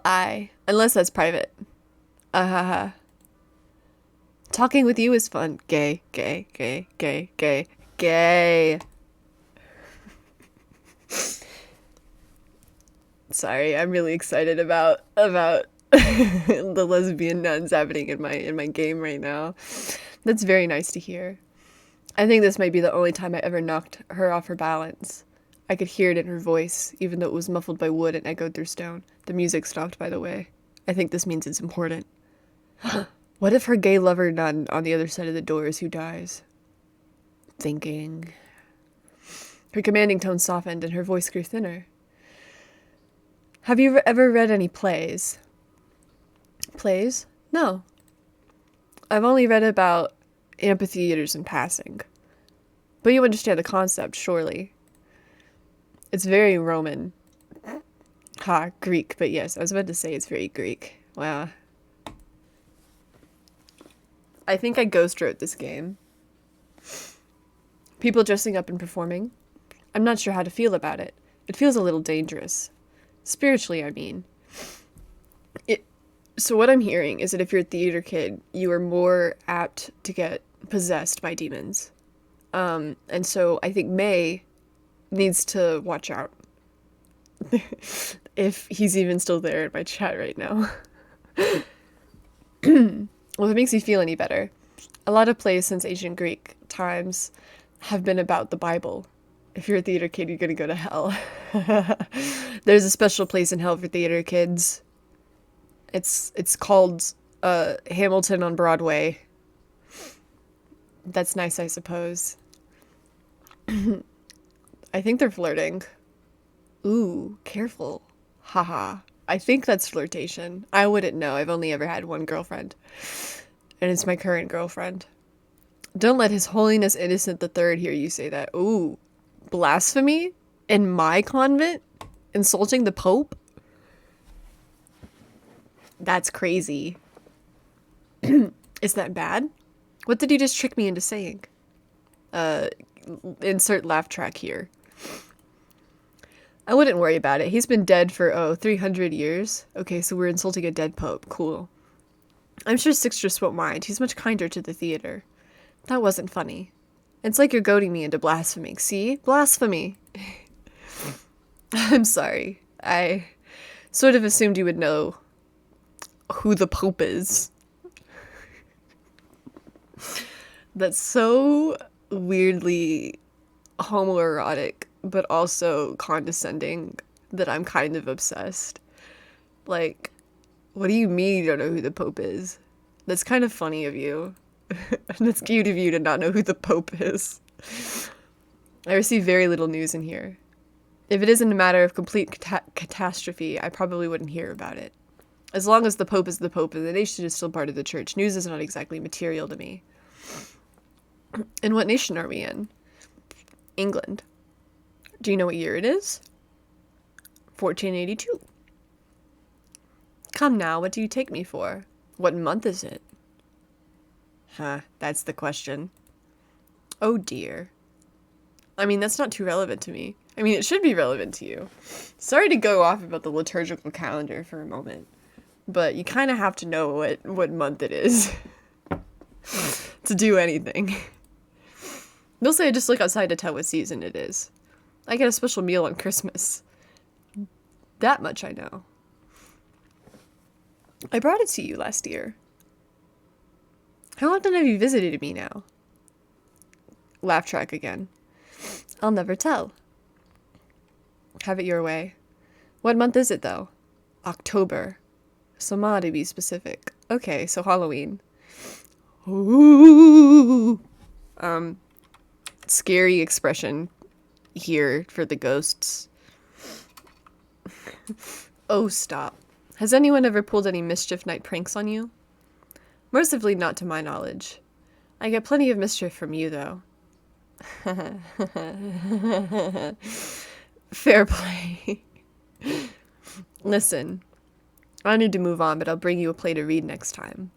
unless that's private. Talking with you is fun. Gay, gay, gay, gay, gay, gay. Sorry, I'm really excited about the lesbian nuns happening in my game right now. That's very nice to hear. I think this might be the only time I ever knocked her off her balance. I could hear it in her voice, even though it was muffled by wood and echoed through stone. The music stopped, by the way. I think this means it's important. What if her gay lover nun on the other side of the door is who dies? Thinking. Her commanding tone softened and her voice grew thinner. Have you ever read any plays? Plays? No. I've only read about amphitheaters in passing. But you understand the concept, surely. It's very Roman. Greek, but yes, I was about to say it's very Greek. Wow. I think I ghost wrote this game. People dressing up and performing. I'm not sure how to feel about it. It feels a little dangerous. Spiritually, I mean. So what I'm hearing is that if you're a theater kid, you are more apt to get possessed by demons. And so I think May needs to watch out. If he's even still there in my chat right now. Well, if it makes you feel any better, a lot of plays since ancient Greek times have been about the Bible. If you're a theater kid, you're gonna go to hell. There's a special place in hell for theater kids. It's called Hamilton on Broadway. That's nice, I suppose. I think they're flirting. Ooh, careful. Haha. I think that's flirtation. I wouldn't know. I've only ever had one girlfriend. And it's my current girlfriend. Don't let His Holiness Innocent the Third hear you say that. Ooh. Blasphemy? In my convent? Insulting the Pope? That's crazy. Is that bad? What did he just trick me into saying? Insert laugh track here. I wouldn't worry about it. He's been dead for, 300 years. Okay, so we're insulting a dead pope. Cool. I'm sure Sixtus won't mind. He's much kinder to the theater. That wasn't funny. It's like you're goading me into blaspheming. See? Blasphemy. I'm sorry. I sort of assumed you would know who the Pope is. That's so weirdly homoerotic, but also condescending that I'm kind of obsessed. Like, what do you mean you don't know who the Pope is? That's kind of funny of you. That's cute of you to not know who the Pope is. I receive very little news in here. If it isn't a matter of complete catastrophe, I probably wouldn't hear about it. As long as the Pope is the Pope and the nation is still part of the church, news is not exactly material to me. And what nation are we in? England. Do you know what year it is? 1482. Come now, what do you take me for? What month is it? That's the question. Oh dear. I mean, that's not too relevant to me. I mean, it should be relevant to you. Sorry to go off about the liturgical calendar for a moment, but you kind of have to know what month it is to do anything. Mostly I just look outside to tell what season it is. I get a special meal on Christmas. That much I know. I brought it to you last year. How often have you visited me now? Laugh track again. I'll never tell. Have it your way. What month is it, though? October. So to be specific. Okay, so Halloween. Ooh. Scary expression here for the ghosts. Oh, stop. Has anyone ever pulled any mischief night pranks on you? Mercifully not to my knowledge. I get plenty of mischief from you, though. Fair play. Listen, I need to move on, but I'll bring you a play to read next time.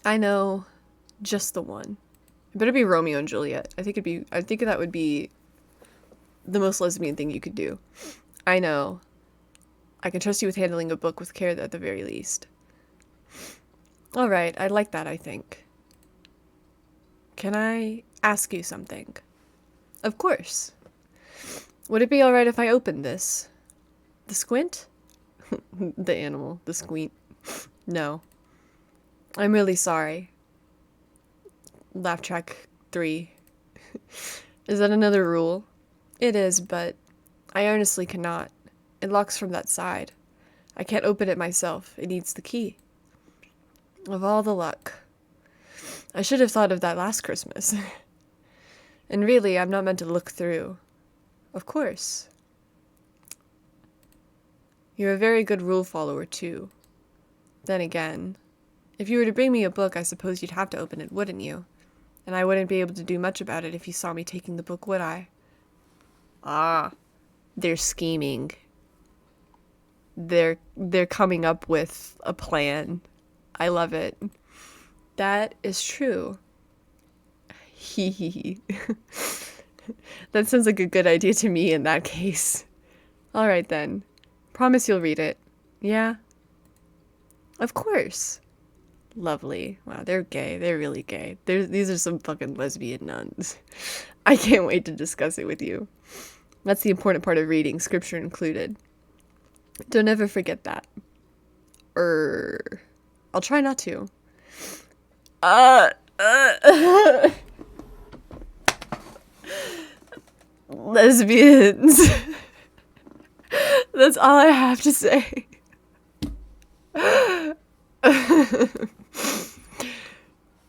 I know, just the one. It better be Romeo and Juliet. I think that would be the most lesbian thing you could do. I know. I can trust you with handling a book with care at the very least. All right, I like that, I think. Can I ask you something? Of course. Would it be all right if I opened this? The squint? The animal, the squeak. No. I'm really sorry. Laugh track 3. Is that another rule? It is, but I honestly cannot. It locks from that side. I can't open it myself. It needs the key. Of all the luck. I should have thought of that last Christmas. And really, I'm not meant to look through. Of course. You're a very good rule follower, too. Then again, if you were to bring me a book, I suppose you'd have to open it, wouldn't you? And I wouldn't be able to do much about it if you saw me taking the book, would I? Ah, they're scheming. They're coming up with a plan. I love it. That is true. Hee hee hee. That sounds like a good idea to me in that case. All right then. Promise you'll read it. Yeah? Of course. Lovely. Wow, they're gay. They're really gay. These are some fucking lesbian nuns. I can't wait to discuss it with you. That's the important part of reading, scripture included. Don't ever forget that. I'll try not to. Lesbians. That's all I have to say.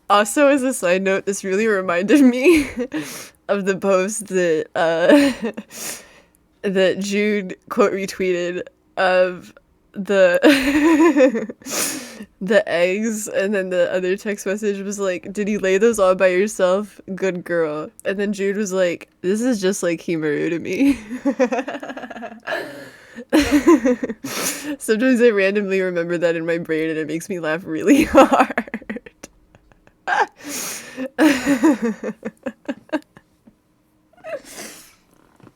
Also, as a side note, this really reminded me of the post that that Jude quote retweeted of the the eggs, and then the other text message was like, "Did you lay those all by yourself? Good girl." And then Jude was like, "This is just like Himaru to me." Sometimes I randomly remember that in my brain and it makes me laugh really hard.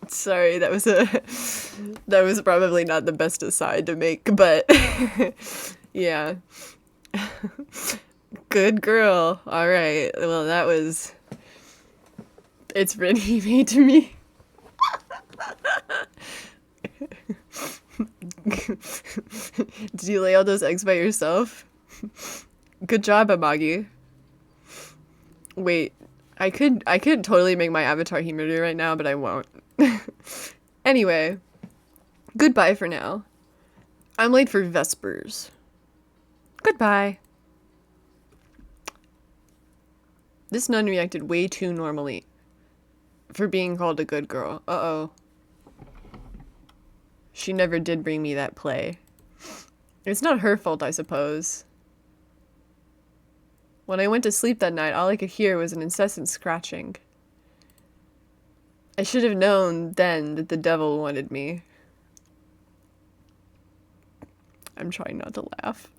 Sorry, that was probably not the best aside to make, but yeah. Good girl. All right. Well, it's really made to me. Did you lay all those eggs by yourself? Good job, Amagi. Wait, I could totally make my avatar Himaru right now, but I won't. Anyway, goodbye for now. I'm late for Vespers. Goodbye. This nun reacted way too normally for being called a good girl. Uh-oh. She never did bring me that play. It's not her fault, I suppose. When I went to sleep that night, all I could hear was an incessant scratching. I should have known then that the devil wanted me. I'm trying not to laugh.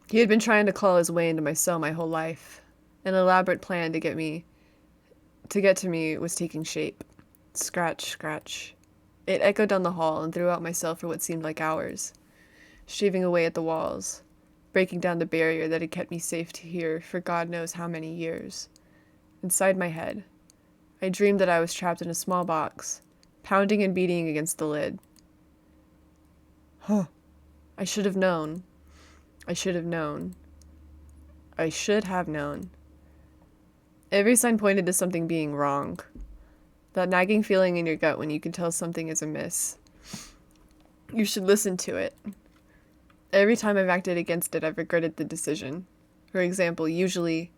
He had been trying to claw his way into my cell my whole life. An elaborate plan to get to me was taking shape. Scratch, scratch. It echoed down the hall and throughout my cell for what seemed like hours, shaving away at the walls, breaking down the barrier that had kept me safe to here for God knows how many years. Inside my head, I dreamed that I was trapped in a small box, pounding and beating against the lid. Huh. I should have known. I should have known. I should have known. Every sign pointed to something being wrong. That nagging feeling in your gut when you can tell something is amiss. You should listen to it. Every time I've acted against it, I've regretted the decision. For example, usually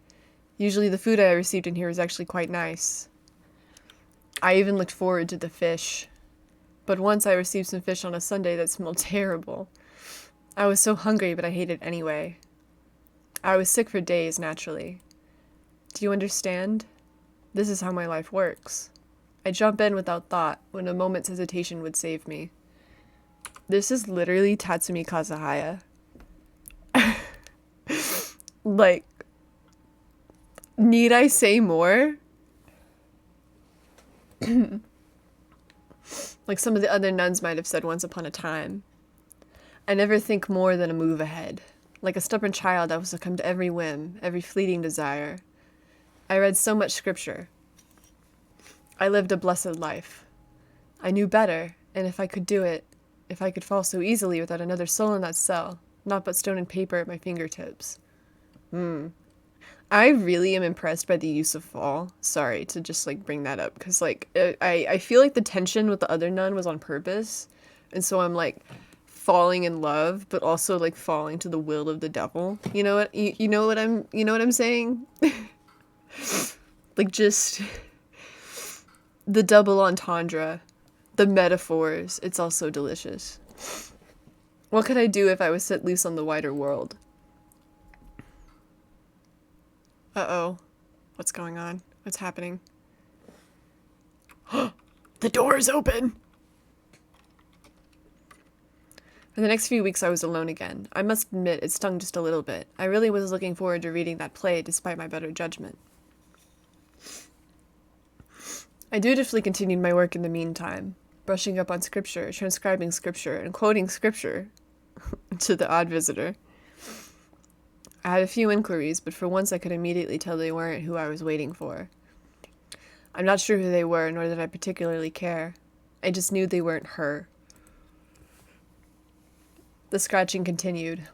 the food I received in here was actually quite nice. I even looked forward to the fish. But once I received some fish on a Sunday that smelled terrible. I was so hungry, but I hated it anyway. I was sick for days, naturally. Do you understand? This is how my life works. I jump in without thought, when a moment's hesitation would save me. This is literally Tatsumi Kazahaya. Like, need I say more? Like some of the other nuns might have said once upon a time. I never think more than a move ahead. Like a stubborn child, I will succumb to every whim, every fleeting desire. I read so much scripture. I lived a blessed life. I knew better, and if I could do it, if I could fall so easily without another soul in that cell, not but stone and paper at my fingertips. I really am impressed by the use of fall. Sorry to just like bring that up because like I feel like the tension with the other nun was on purpose, and so I'm like falling in love, but also like falling to the will of the devil. You know what? You know what I'm saying? Like just the double entendre, the metaphors. It's also delicious. What could I do if I was set loose on the wider world? Uh-oh. What's going on? What's happening? The door is open! For the next few weeks I was alone again. I must admit it stung just a little bit. I really was looking forward to reading that play despite my better judgment. I dutifully continued my work in the meantime, brushing up on scripture, transcribing scripture, and quoting scripture to the odd visitor. I had a few inquiries, but for once I could immediately tell they weren't who I was waiting for. I'm not sure who they were, nor did I particularly care. I just knew they weren't her. The scratching continued.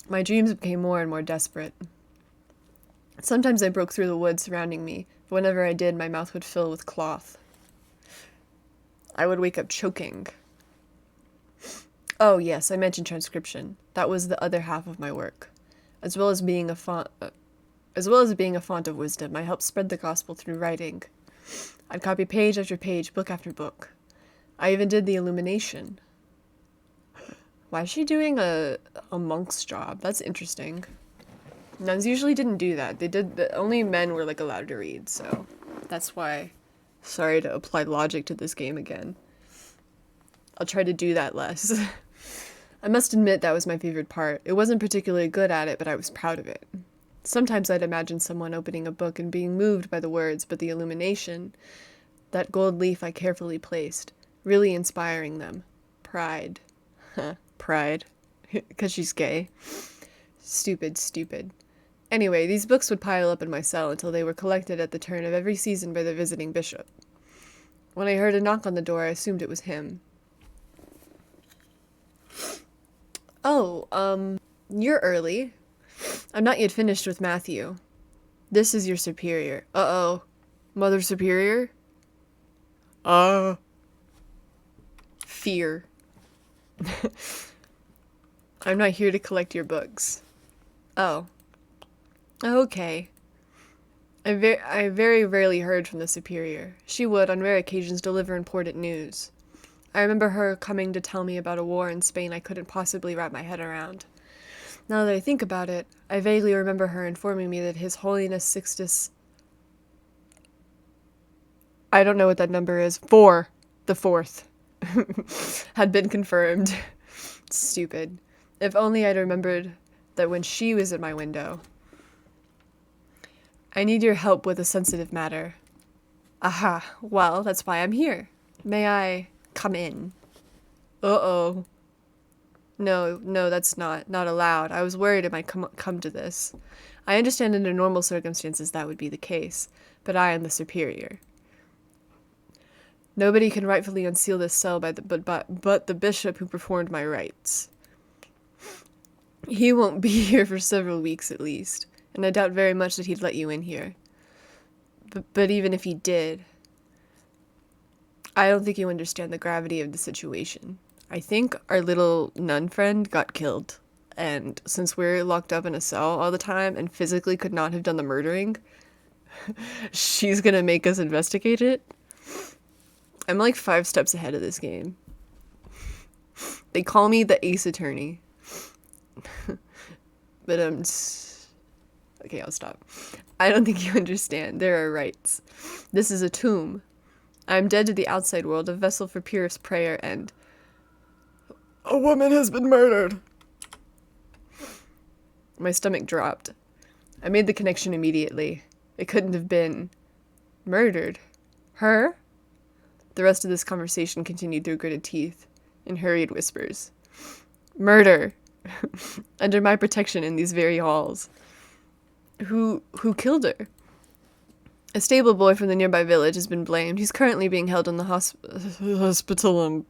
My dreams became more and more desperate. Sometimes I broke through the woods surrounding me, but whenever I did, my mouth would fill with cloth. I would wake up choking. Oh yes, I mentioned transcription. That was the other half of my work. As well as being a font of wisdom, I helped spread the gospel through writing. I'd copy page after page, book after book. I even did the illumination. Why is she doing a monk's job? That's interesting. Nuns usually didn't do that. Only men were like allowed to read, so that's why. Sorry to apply logic to this game again. I'll try to do that less. I must admit that was my favorite part. It wasn't particularly good at it, but I was proud of it. Sometimes I'd imagine someone opening a book and being moved by the words, but the illumination, that gold leaf I carefully placed, really inspiring them. Pride. Pride. 'Cause she's gay. Stupid. Anyway, these books would pile up in my cell until they were collected at the turn of every season by the visiting bishop. When I heard a knock on the door, I assumed it was him. Oh, you're early. I'm not yet finished with Matthew. This is your superior. Uh-oh. Mother Superior? Fear. I'm not here to collect your books. Oh. Okay. I very rarely heard from the superior. She would, on rare occasions, deliver important news. I remember her coming to tell me about a war in Spain I couldn't possibly wrap my head around. Now that I think about it, I vaguely remember her informing me that His Holiness Sixtus... I don't know what that number is. 4. The 4th. Had been confirmed. Stupid. If only I'd remembered that when she was at my window. I need your help with a sensitive matter. Aha, well, that's why I'm here. May I come in? Uh-oh. No, that's not allowed. I was worried it might come to this. I understand under normal circumstances that would be the case, but I am the superior. Nobody can rightfully unseal this cell but the bishop who performed my rites. He won't be here for several weeks at least, and I doubt very much that he'd let you in here. But even if he did, I don't think you understand the gravity of the situation. I think our little nun friend got killed, and since we're locked up in a cell all the time and physically could not have done the murdering, she's gonna make us investigate it. I'm like 5 steps ahead of this game. They call me the ace attorney. But okay, I'll stop. I don't think you understand. There are rites. This is a tomb. I am dead to the outside world, a vessel for purest prayer, and A woman has been murdered. My stomach dropped. I made the connection immediately. It couldn't have been murdered. Her? The rest of this conversation continued through gritted teeth and hurried whispers. Murder. Under my protection in these very halls. Who killed her? A stable boy from the nearby village has been blamed. He's currently being held in the hospital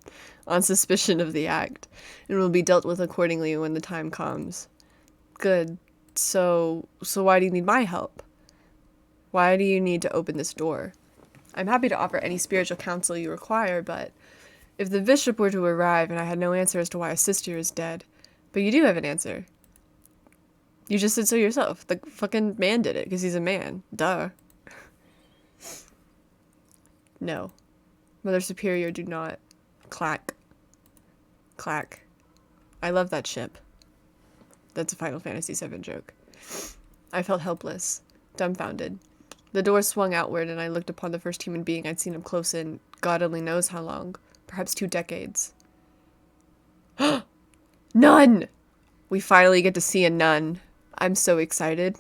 on suspicion of the act, and will be dealt with accordingly when the time comes. Good. So why do you need my help? Why do you need to open this door? I'm happy to offer any spiritual counsel you require, but if the bishop were to arrive and I had no answer as to why a sister is dead, but you do have an answer. You just said so yourself. The fucking man did it because he's a man. Duh. No. Mother Superior, do not. Clack. Clack. I love that ship. That's a Final Fantasy VII joke. I felt helpless, dumbfounded. The door swung outward, and I looked upon the first human being I'd seen up close in God only knows how long. Perhaps 2 decades. Nun! We finally get to see a nun. I'm so excited.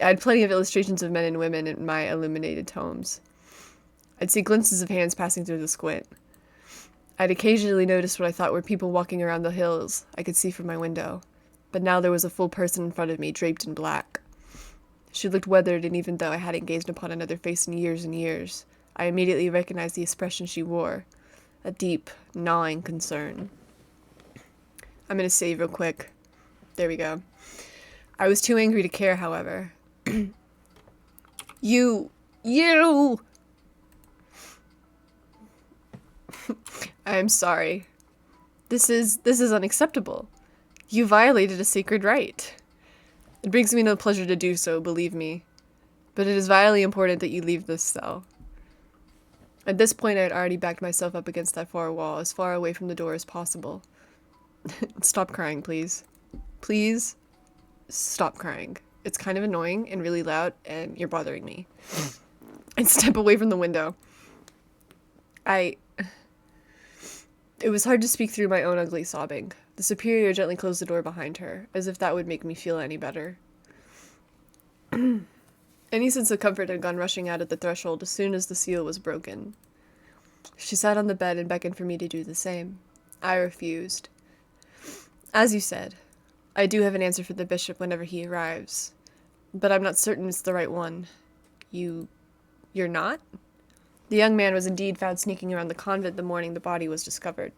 I had plenty of illustrations of men and women in my illuminated tomes. I'd see glimpses of hands passing through the squint. I'd occasionally notice what I thought were people walking around the hills I could see from my window, but now there was a full person in front of me, draped in black. She looked weathered, and even though I hadn't gazed upon another face in years and years, I immediately recognized the expression she wore, a deep, gnawing concern. I'm gonna save real quick. There we go. I was too angry to care, however. You! I'm sorry. This is unacceptable. You violated a sacred right. It brings me no pleasure to do so, believe me. But it is vitally important that you leave this cell. At this point, I had already backed myself up against that far wall, as far away from the door as possible. Stop crying, please. Please, stop crying. It's kind of annoying and really loud, and you're bothering me. And step away from the window. It was hard to speak through my own ugly sobbing. The superior gently closed the door behind her, as if that would make me feel any better. Any sense of comfort had gone rushing out at the threshold as soon as the seal was broken. She sat on the bed and beckoned for me to do the same. I refused. As you said, I do have an answer for the bishop whenever he arrives, but I'm not certain it's the right one. You're not? The young man was indeed found sneaking around the convent the morning the body was discovered,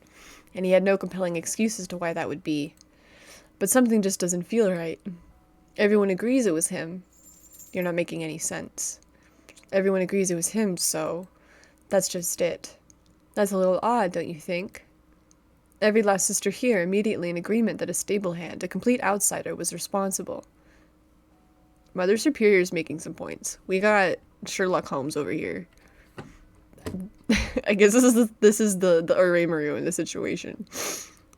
and he had no compelling excuse as to why that would be. But something just doesn't feel right. Everyone agrees it was him. You're not making any sense. Everyone agrees it was him, so that's just it. That's a little odd, don't you think? Every last sister here immediately in agreement that a stable hand, a complete outsider, was responsible. Mother Superior's making some points. We got Sherlock Holmes over here. I guess this is the Uremaru in the situation.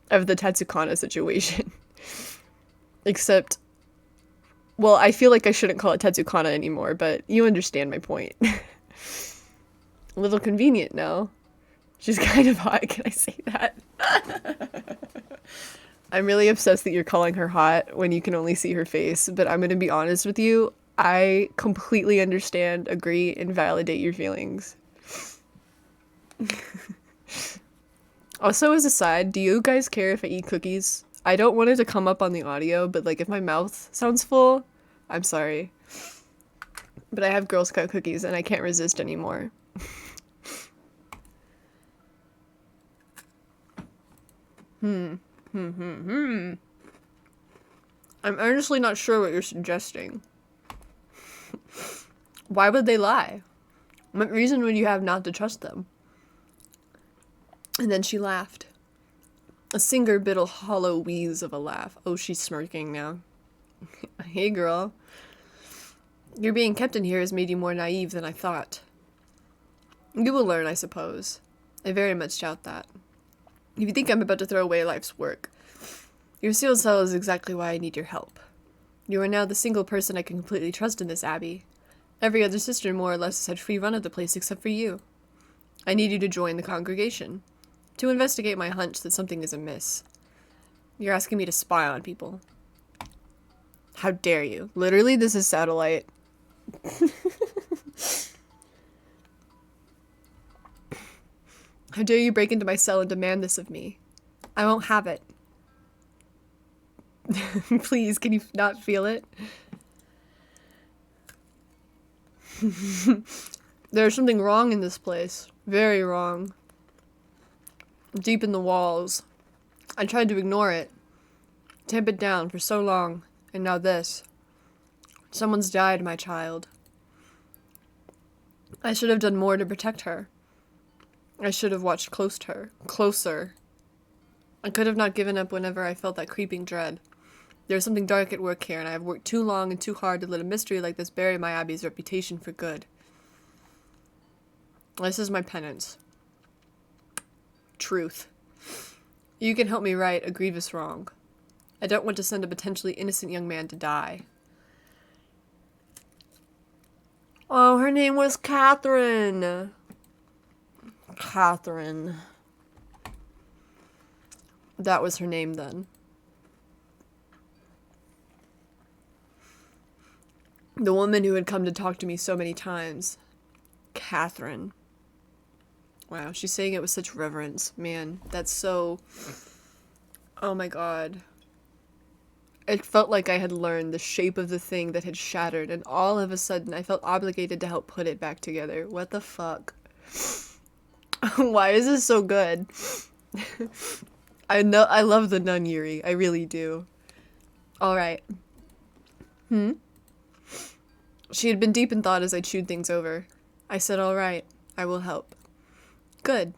Of the Tatsukana situation. Except, well, I feel like I shouldn't call it Tatsukana anymore, but you understand my point. A little convenient, no? She's kind of hot, can I say that? I'm really obsessed that you're calling her hot when you can only see her face, but I'm gonna be honest with you, I completely understand, agree, and validate your feelings. Also, as a side, do you guys care if I eat cookies? I don't want it to come up on the audio, but like if my mouth sounds full, I'm sorry. But I have Girl Scout cookies and I can't resist anymore. I'm earnestly not sure what you're suggesting. Why would they lie? What reason would you have not to trust them? And then she laughed. A single bit of hollow wheeze of a laugh. Oh, she's smirking now. Hey, girl. Your being kept in here has made you more naive than I thought. You will learn, I suppose. I very much doubt that. If you think I'm about to throw away life's work, your sealed cell is exactly why I need your help. You are now the single person I can completely trust in this abbey. Every other sister more or less has had free run of the place except for you. I need you to join the congregation. To investigate my hunch that something is amiss. You're asking me to spy on people. How dare you? Literally, this is Satellite. How dare you break into my cell and demand this of me? I won't have it. Please, can you not feel it? There's something wrong in this place. Very wrong. Deep in the walls. I tried to ignore it. Tamp it down for so long. And now this. Someone's died, my child. I should have done more to protect her. I should have watched closer. I could have not given up whenever I felt that creeping dread. There's something dark at work here, and I have worked too long and too hard to let a mystery like this bury my Abby's reputation for good. This is my penance. Truth. You can help me right a grievous wrong. I don't want to send a potentially innocent young man to die. Oh, her name was Catherine. Catherine. That was her name then. The woman who had come to talk to me so many times. Catherine. Wow, she's saying it with such reverence. Man, that's so... Oh my god. It felt like I had learned the shape of the thing that had shattered, and all of a sudden I felt obligated to help put it back together. What the fuck? Why is this so good? I love the nun Yuri. I really do. Alright. She had been deep in thought as I chewed things over. I said, alright, I will help. Good.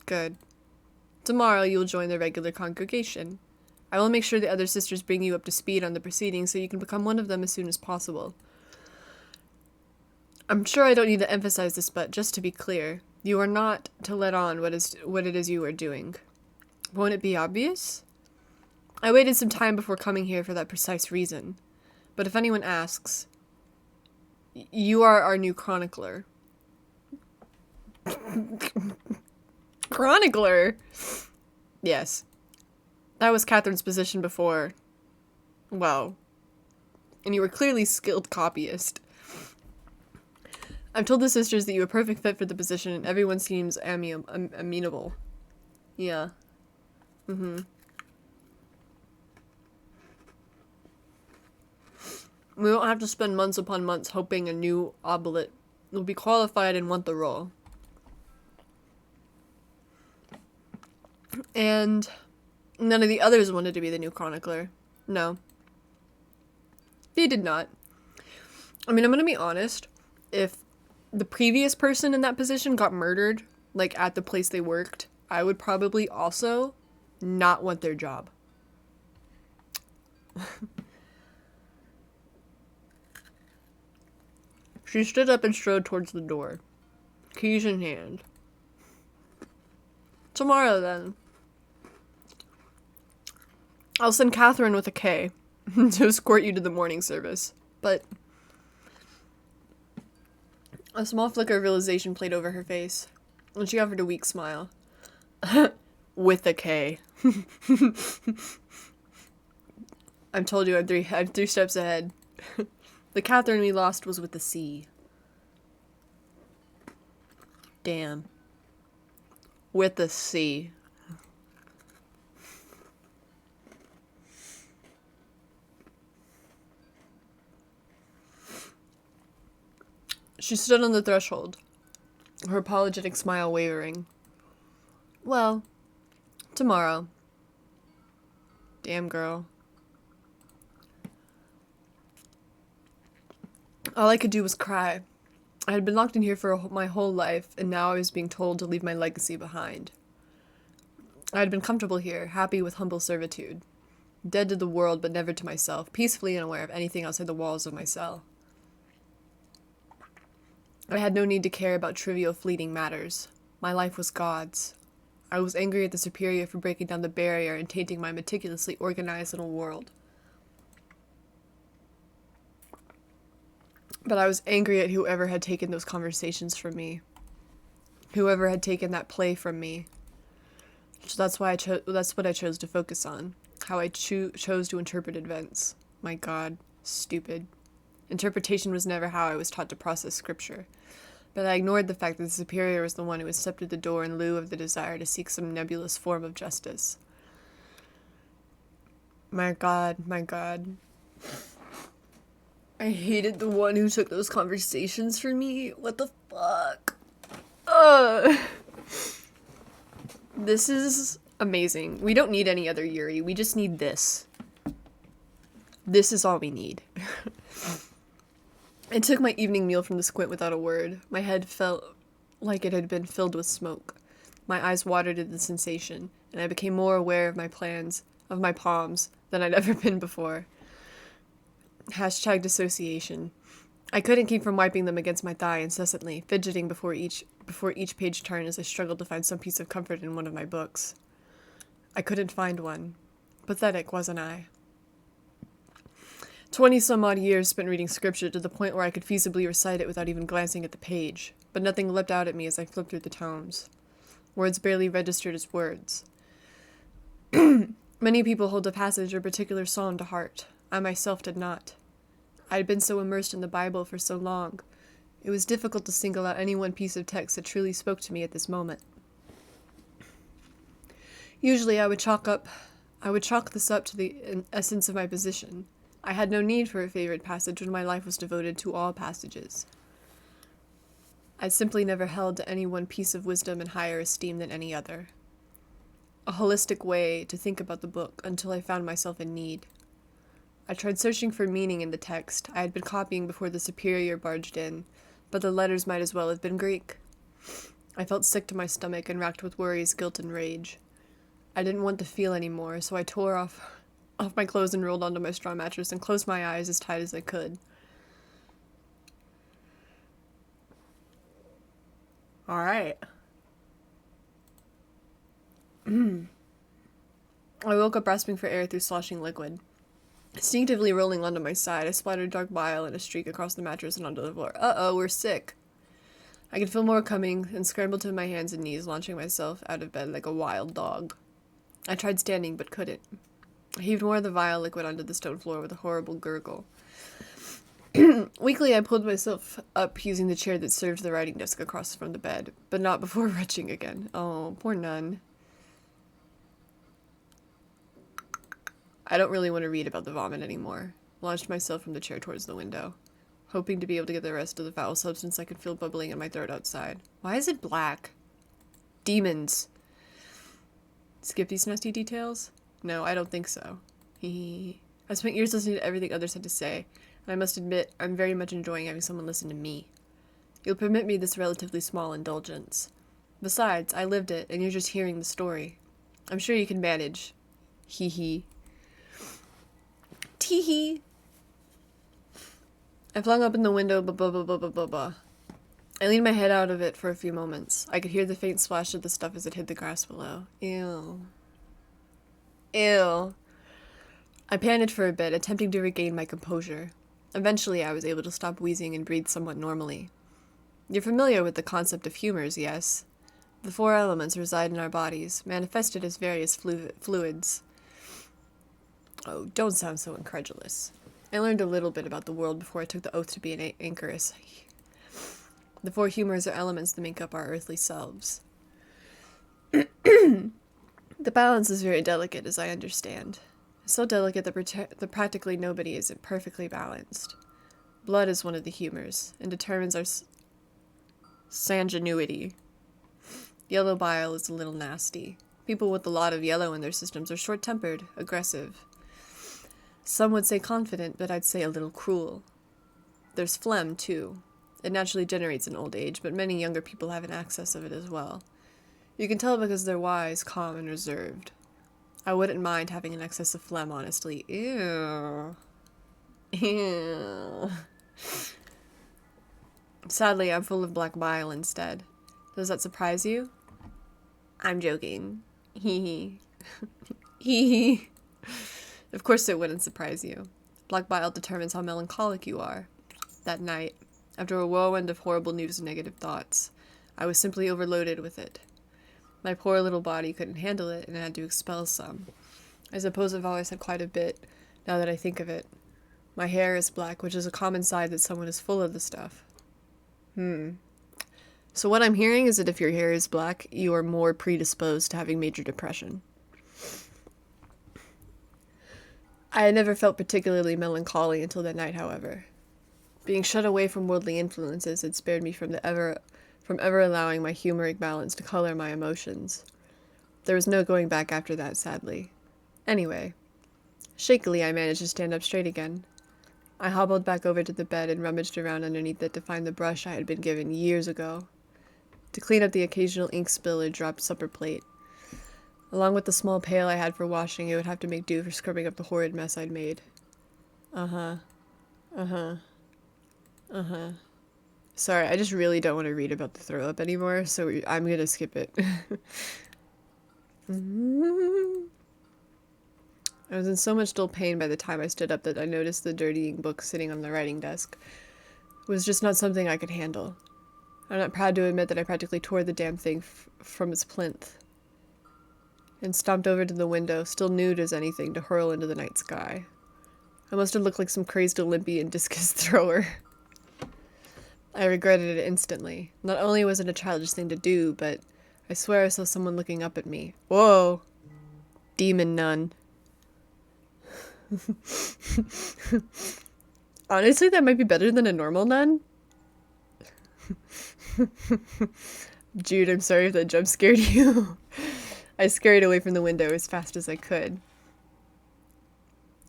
Good. Tomorrow you will join the regular congregation. I will make sure the other sisters bring you up to speed on the proceedings so you can become one of them as soon as possible. I'm sure I don't need to emphasize this, but just to be clear, you are not to let on what it is you are doing. Won't it be obvious? I waited some time before coming here for that precise reason. But if anyone asks, you are our new chronicler. Chronicler? Yes. That was Catherine's position before. Well. And you were clearly skilled copyist. I've told the sisters that you are a perfect fit for the position and everyone seems amenable. Yeah. We won't have to spend months upon months hoping a new oblate will be qualified and want the role. And none of the others wanted to be the new chronicler. No. They did not. I mean, I'm gonna be honest. If the previous person in that position got murdered, like at the place they worked, I would probably also not want their job. She stood up and strode towards the door, keys in hand. Tomorrow, then. I'll send Catherine with a K to escort you to the morning service, but... A small flicker of realization played over her face, and she offered a weak smile. With a K. I've told you I'm three steps ahead. The Catherine we lost was with the C. Damn. With the C. She stood on the threshold, her apologetic smile wavering. Well, tomorrow. Damn girl. All I could do was cry. I had been locked in here for my whole life, and now I was being told to leave my legacy behind. I had been comfortable here, happy with humble servitude. Dead to the world, but never to myself, peacefully unaware of anything outside the walls of my cell. I had no need to care about trivial fleeting matters. My life was God's. I was angry at the Superior for breaking down the barrier and tainting my meticulously organized little world. But I was angry at whoever had taken those conversations from me. Whoever had taken that play from me. So that's what I chose to focus on. How I chose to interpret events. My God, stupid. Interpretation was never how I was taught to process scripture. But I ignored the fact that the superior was the one who was stepped at the door in lieu of the desire to seek some nebulous form of justice. My God, my God. I hated the one who took those conversations for me. What the fuck? Ugh. This is amazing. We don't need any other Yuri. We just need this. This is all we need. I took my evening meal from the squint without a word. My head felt like it had been filled with smoke. My eyes watered at the sensation, and I became more aware of my palms, than I'd ever been before. Hashtag dissociation. I couldn't keep from wiping them against my thigh incessantly, fidgeting before each page turn as I struggled to find some piece of comfort in one of my books. I couldn't find one. Pathetic, wasn't I? 20-some-odd years spent reading scripture to the point where I could feasibly recite it without even glancing at the page, but nothing leapt out at me as I flipped through the tomes. Words barely registered as words. Many people hold a passage or particular psalm to heart. I myself did not. I had been so immersed in the Bible for so long. It was difficult to single out any one piece of text that truly spoke to me at this moment. Usually I would chalk this up to the essence of my position. I had no need for a favorite passage when my life was devoted to all passages. I simply never held to any one piece of wisdom in higher esteem than any other. A holistic way to think about the book until I found myself in need. I tried searching for meaning in the text I had been copying before the superior barged in, but the letters might as well have been Greek. I felt sick to my stomach and racked with worries, guilt, and rage. I didn't want to feel anymore, so I tore off my clothes and rolled onto my straw mattress and closed my eyes as tight as I could. All right. I woke up grasping for air through sloshing liquid. Instinctively rolling onto my side, I splattered dark bile in a streak across the mattress and onto the floor. Uh-oh, we're sick. I could feel more coming and scrambled to my hands and knees, launching myself out of bed like a wild dog. I tried standing, but couldn't. I heaved more of the vile liquid onto the stone floor with a horrible gurgle. Weakly, I pulled myself up using the chair that served the writing desk across from the bed, but not before retching again. Oh, poor nun. I don't really want to read about the vomit anymore. Launched myself from the chair towards the window, hoping to be able to get the rest of the foul substance I could feel bubbling in my throat outside. Why is it black? Demons. Skip these nasty details? No, I don't think so. Hee. I spent years listening to everything others had to say, and I must admit I'm very much enjoying having someone listen to me. You'll permit me this relatively small indulgence. Besides, I lived it, and you're just hearing the story. I'm sure you can manage. Hee hee. Tee-hee. I flung open the window, ba-ba-ba-ba-ba-ba. I leaned my head out of it for a few moments. I could hear the faint splash of the stuff as it hit the grass below. Ew. Ew. I panted for a bit, attempting to regain my composure. Eventually, I was able to stop wheezing and breathe somewhat normally. You're familiar with the concept of humors, yes? The 4 elements reside in our bodies, manifested as various fluids. Oh, don't sound so incredulous. I learned a little bit about the world before I took the oath to be an anchoress. The 4 humors are elements that make up our earthly selves. The balance is very delicate, as I understand. So delicate that practically nobody is perfectly balanced. Blood is one of the humors, and determines our sanguinity. Yellow bile is a little nasty. People with a lot of yellow in their systems are short-tempered, aggressive. Some would say confident, but I'd say a little cruel. There's phlegm, too. It naturally generates in old age, but many younger people have an excess of it as well. You can tell because they're wise, calm, and reserved. I wouldn't mind having an excess of phlegm, honestly. Ew. Ew. Sadly, I'm full of black bile instead. Does that surprise you? I'm joking. Hee hee. Hee hee. Of course it wouldn't surprise you. Black bile determines how melancholic you are. That night, after a whirlwind of horrible news and negative thoughts, I was simply overloaded with it. My poor little body couldn't handle it and had to expel some. I suppose I've always had quite a bit, now that I think of it. My hair is black, which is a common sign that someone is full of the stuff. So what I'm hearing is that if your hair is black, you are more predisposed to having major depression. I had never felt particularly melancholy until that night, however. Being shut away from worldly influences had spared me from ever allowing my humoric balance to color my emotions. There was no going back after that, sadly. Anyway, shakily I managed to stand up straight again. I hobbled back over to the bed and rummaged around underneath it to find the brush I had been given years ago, to clean up the occasional ink spill or dropped supper plate. Along with the small pail I had for washing, it would have to make do for scrubbing up the horrid mess I'd made. Sorry, I just really don't want to read about the throw up anymore, so I'm gonna skip it. I was in so much dull pain by the time I stood up that I noticed the dirtying book sitting on the writing desk. It was just not something I could handle. I'm not proud to admit that I practically tore the damn thing from its plinth and stomped over to the window, still nude as anything, to hurl into the night sky. I must have looked like some crazed Olympian discus thrower. I regretted it instantly. Not only was it a childish thing to do, but I swear I saw someone looking up at me. Whoa! Demon nun. Honestly, that might be better than a normal nun. Jude, I'm sorry if that jump scared you. I scurried away from the window as fast as I could.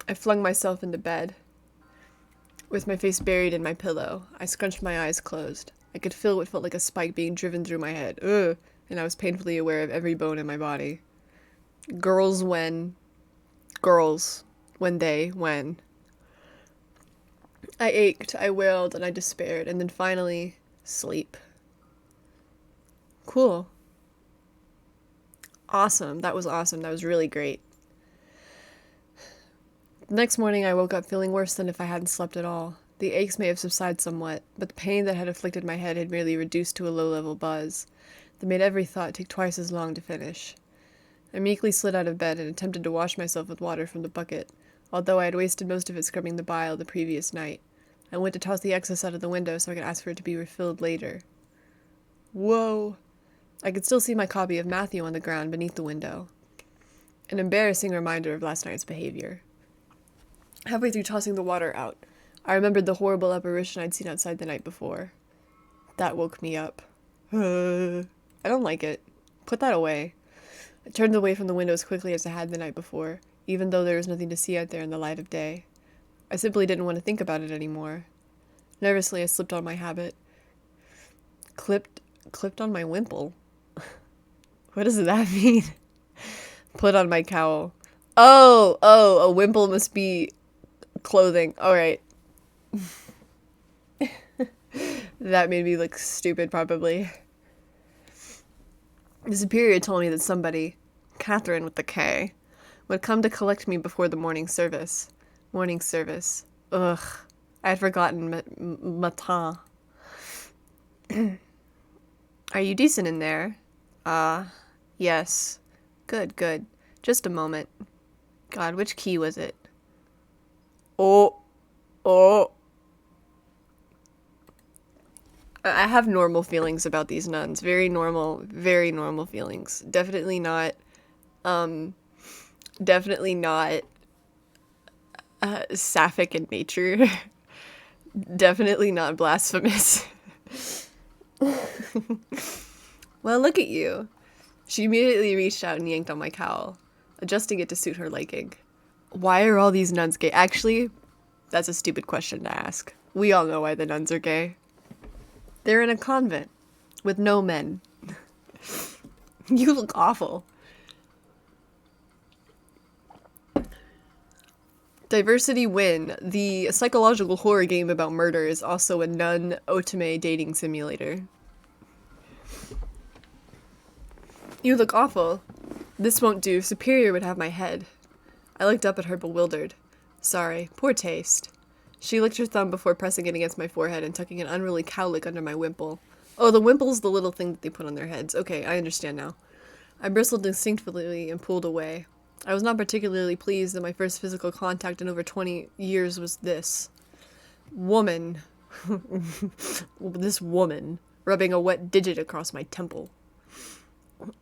I flung myself into bed. With my face buried in my pillow, I scrunched my eyes closed. I could feel what felt like a spike being driven through my head. Ugh! And I was painfully aware of every bone in my body. Girls, when. I ached, I wailed, and I despaired, and then finally, sleep. Cool. Awesome. That was awesome. That was really great. The next morning I woke up feeling worse than if I hadn't slept at all. The aches may have subsided somewhat, but the pain that had afflicted my head had merely reduced to a low-level buzz that made every thought take twice as long to finish. I meekly slid out of bed and attempted to wash myself with water from the bucket, although I had wasted most of it scrubbing the bile the previous night. I went to toss the excess out of the window so I could ask for it to be refilled later. Whoa! I could still see my copy of Matthew on the ground beneath the window. An embarrassing reminder of last night's behavior. Halfway through tossing the water out, I remembered the horrible apparition I'd seen outside the night before. That woke me up. I don't like it. Put that away. I turned away from the window as quickly as I had the night before, even though there was nothing to see out there in the light of day. I simply didn't want to think about it anymore. Nervously, I slipped on my habit. Clipped on my wimple? What does that mean? Put on my cowl. Oh, a wimple must be clothing. Alright. That made me look stupid, probably. The superior told me that somebody, Catherine with the K, would come to collect me before the morning service. Morning service. Ugh. I had forgotten matin. Are you decent in there? Yes. Good. Just a moment. God, which key was it? Oh. I have normal feelings about these nuns. Very normal feelings. Definitely not sapphic in nature. Definitely not blasphemous. Well, look at you. She immediately reached out and yanked on my cowl, adjusting it to suit her liking. Why are all these nuns gay? Actually, that's a stupid question to ask. We all know why the nuns are gay. They're in a convent with no men. You look awful. Diversity Win, the psychological horror game about murder, is also a nun otome dating simulator. You look awful. This won't do. Superior would have my head. I looked up at her, bewildered. Sorry. Poor taste. She licked her thumb before pressing it against my forehead and tucking an unruly cowlick under my wimple. Oh, the wimple's the little thing that they put on their heads. Okay, I understand now. I bristled instinctively and pulled away. I was not particularly pleased that my first physical contact in over 20 years was this. Woman. This woman, rubbing a wet digit across my temple.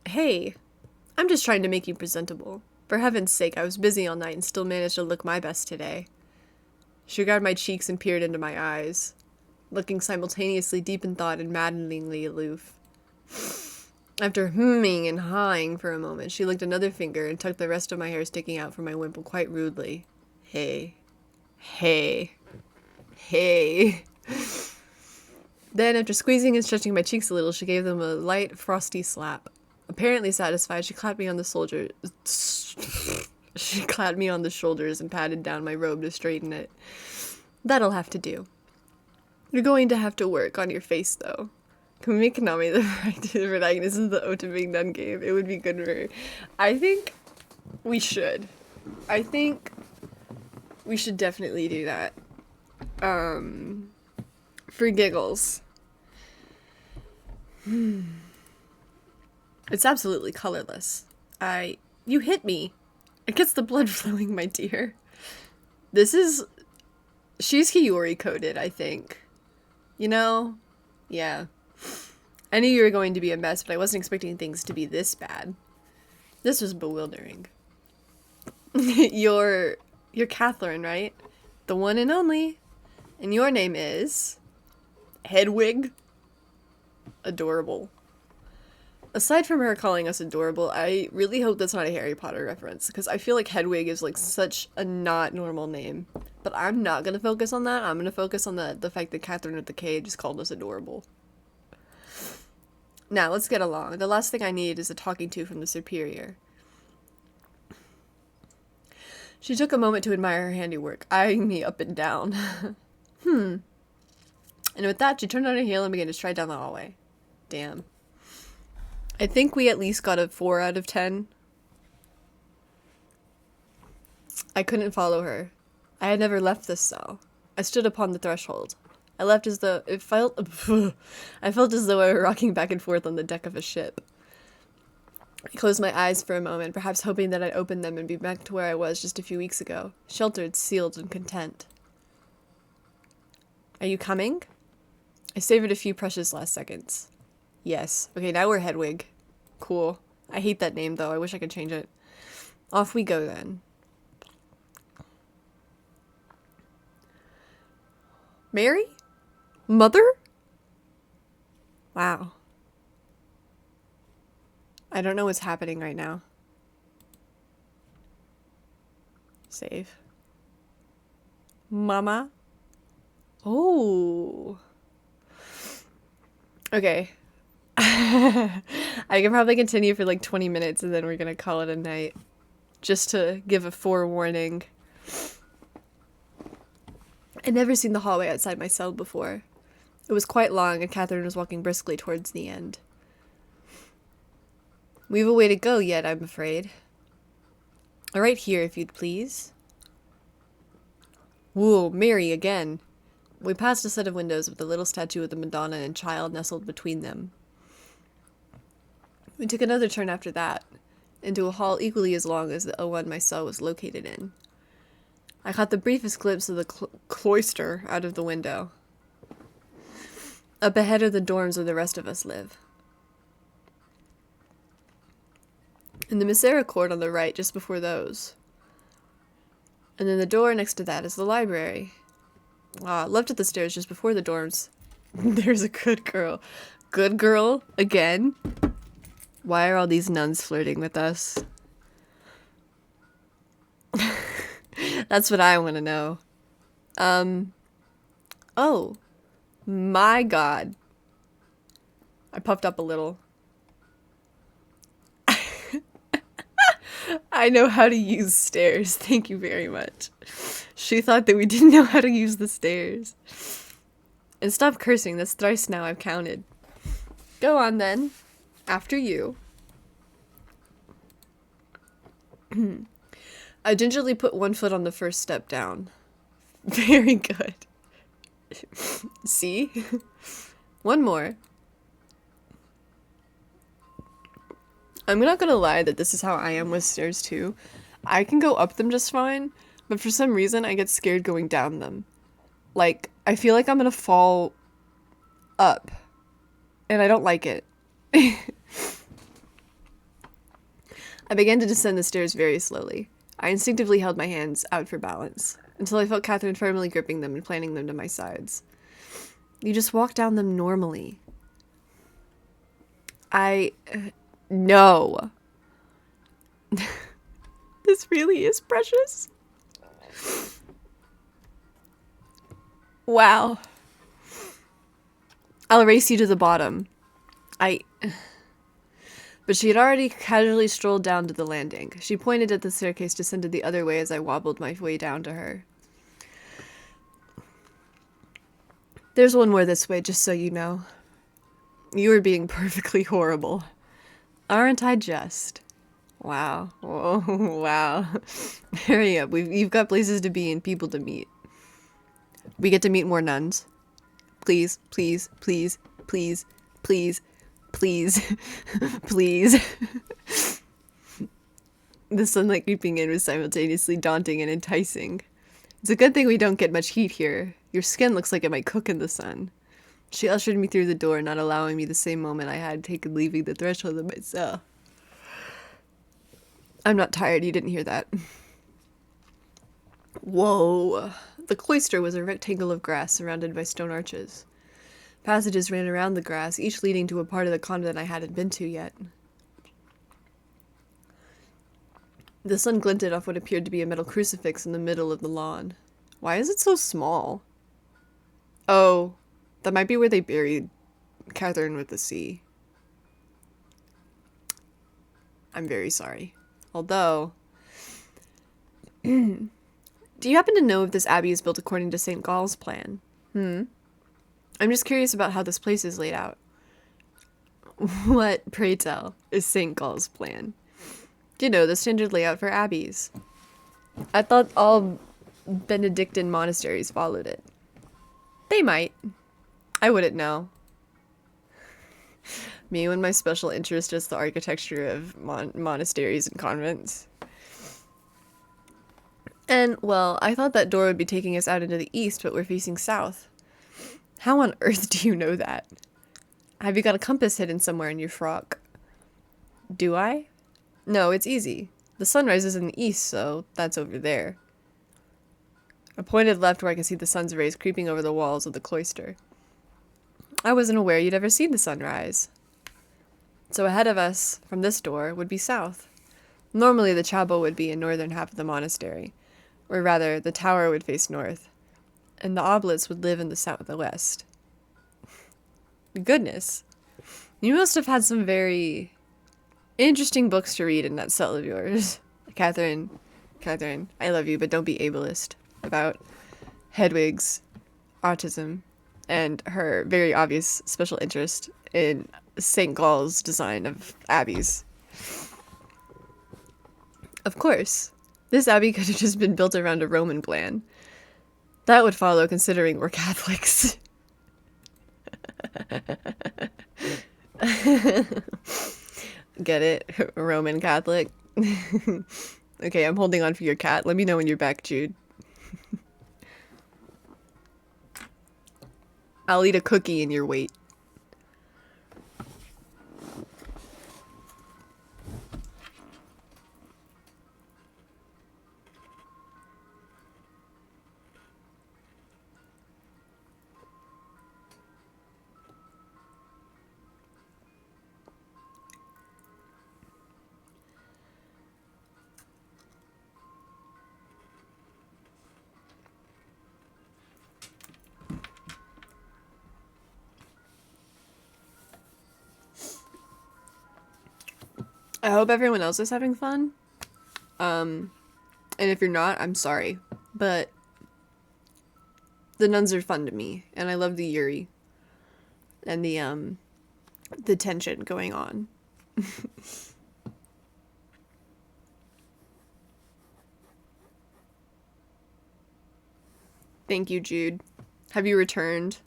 Hey, I'm just trying to make you presentable. For heaven's sake, I was busy all night and still managed to look my best today. She grabbed my cheeks and peered into my eyes, looking simultaneously deep in thought and maddeningly aloof. After hmming and hawing for a moment, she licked another finger and tucked the rest of my hair sticking out from my wimple quite rudely. Hey. Hey. Hey. Then, after squeezing and stretching my cheeks a little, she gave them a light, frosty slap. Apparently satisfied, she clapped me on the She clapped me on the shoulders and patted down my robe to straighten it. That'll have to do. You're going to have to work on your face, though. Can we make Konami the protagonist of the Otabing Nun game? It would be good for her. I think we should. I think we should definitely do that. For giggles. It's absolutely colorless. You hit me. It gets the blood flowing, my dear. She's Hiyori coded, I think. You know? Yeah. I knew you were going to be a mess, but I wasn't expecting things to be this bad. This was bewildering. You're Catherine, right? The one and only. And your name is... Hedwig? Adorable. Aside from her calling us adorable, I really hope that's not a Harry Potter reference, because I feel like Hedwig is like such a not normal name. But I'm not going to focus on that. I'm going to focus on the fact that Catherine with the K just called us adorable. Now, let's get along. The last thing I need is a talking to from the superior. She took a moment to admire her handiwork, eyeing me up and down. And with that, she turned on her heel and began to stride down the hallway. Damn. I think we at least got a 4 out of 10. I couldn't follow her. I had never left this cell. I stood upon the threshold. I left as though I felt as though I were rocking back and forth on the deck of a ship. I closed my eyes for a moment, perhaps hoping that I'd open them and be back to where I was just a few weeks ago, sheltered, sealed, and content. Are you coming? I savored a few precious last seconds. Yes. Okay, now we're Hedwig. Cool. I hate that name, though. I wish I could change it. Off we go, then. Mary? Mother? Wow. I don't know what's happening right now. Save. Mama? Oh. Okay. I can probably continue for like 20 minutes and then we're gonna call it a night. Just to give a forewarning. I'd never seen the hallway outside my cell before. It was quite long and Catherine was walking briskly towards the end. We've a way to go yet, I'm afraid. Right here, if you'd please. Whoa, Mary again. We passed a set of windows with a little statue of the Madonna and Child nestled between them. We took another turn after that, into a hall equally as long as the one my cell was located in. I caught the briefest glimpse of the cloister out of the window. Up ahead are the dorms where the rest of us live. And the Misericorde on the right, just before those. And then the door next to that is the library. Left at the stairs just before the dorms. There's a good girl. Good girl? Again? Why are all these nuns flirting with us? That's what I want to know. Oh. My God. I puffed up a little. I know how to use stairs. Thank you very much. She thought that we didn't know how to use the stairs. And stop cursing. That's thrice now I've counted. Go on then. After you. I gingerly put one foot on the first step down. Very good. See? One more. I'm not gonna lie that this is how I am with stairs too. I can go up them just fine, but for some reason I get scared going down them. Like, I feel like I'm gonna fall up, and I don't like it. I began to descend the stairs very slowly. I instinctively held my hands out for balance, until I felt Catherine firmly gripping them and planting them to my sides. You just walk down them normally. No. This really is precious. Wow. I'll race you to the bottom. But she had already casually strolled down to the landing. She pointed at the staircase, descended the other way as I wobbled my way down to her. There's one more this way, just so you know. You are being perfectly horrible. Aren't I just? Wow. Whoa, wow. Hurry up. You've got places to be and people to meet. We get to meet more nuns. Please, please, please, please, please, please, please. The sunlight creeping in was simultaneously daunting and enticing. It's a good thing we don't get much heat here. Your skin looks like it might cook in the sun. She ushered me through the door, not allowing me the same moment I had taken leaving the threshold of my cell. I'm not tired, you didn't hear that. Whoa. The cloister was a rectangle of grass surrounded by stone arches. Passages ran around the grass, each leading to a part of the convent I hadn't been to yet. The sun glinted off what appeared to be a metal crucifix in the middle of the lawn. Why is it so small? Oh, that might be where they buried Catherine with the sea. I'm very sorry. Although, do you happen to know if this abbey is built according to St. Gall's plan? I'm just curious about how this place is laid out. What, pray tell, is St. Gall's plan? You know, the standard layout for abbeys. I thought all Benedictine monasteries followed it. They might. I wouldn't know. Me when my special interest is the architecture of monasteries and convents. And, well, I thought that door would be taking us out into the east, but we're facing south. How on earth do you know that? Have you got a compass hidden somewhere in your frock? Do I? No, it's easy. The sun rises in the east, so that's over there. I pointed left where I could see the sun's rays creeping over the walls of the cloister. I wasn't aware you'd ever seen the sun rise. So ahead of us, from this door, would be south. Normally the chapel would be in northern half of the monastery, or rather, the tower would face north, and the oblates would live in the southwest. Goodness. You must have had some very interesting books to read in that cell of yours. Catherine, I love you, but don't be ableist about Hedwig's autism and her very obvious special interest in St. Gall's design of abbeys. Of course, this abbey could have just been built around a Roman plan. That would follow considering we're Catholics. Get it? Roman Catholic? Okay, I'm holding on for your cat. Let me know when you're back, Jude. I'll eat a cookie in your wait. I hope everyone else is having fun. And if you're not, I'm sorry. But the nuns are fun to me, and I love the Yuri and the tension going on. Thank you, Jude. Have you returned?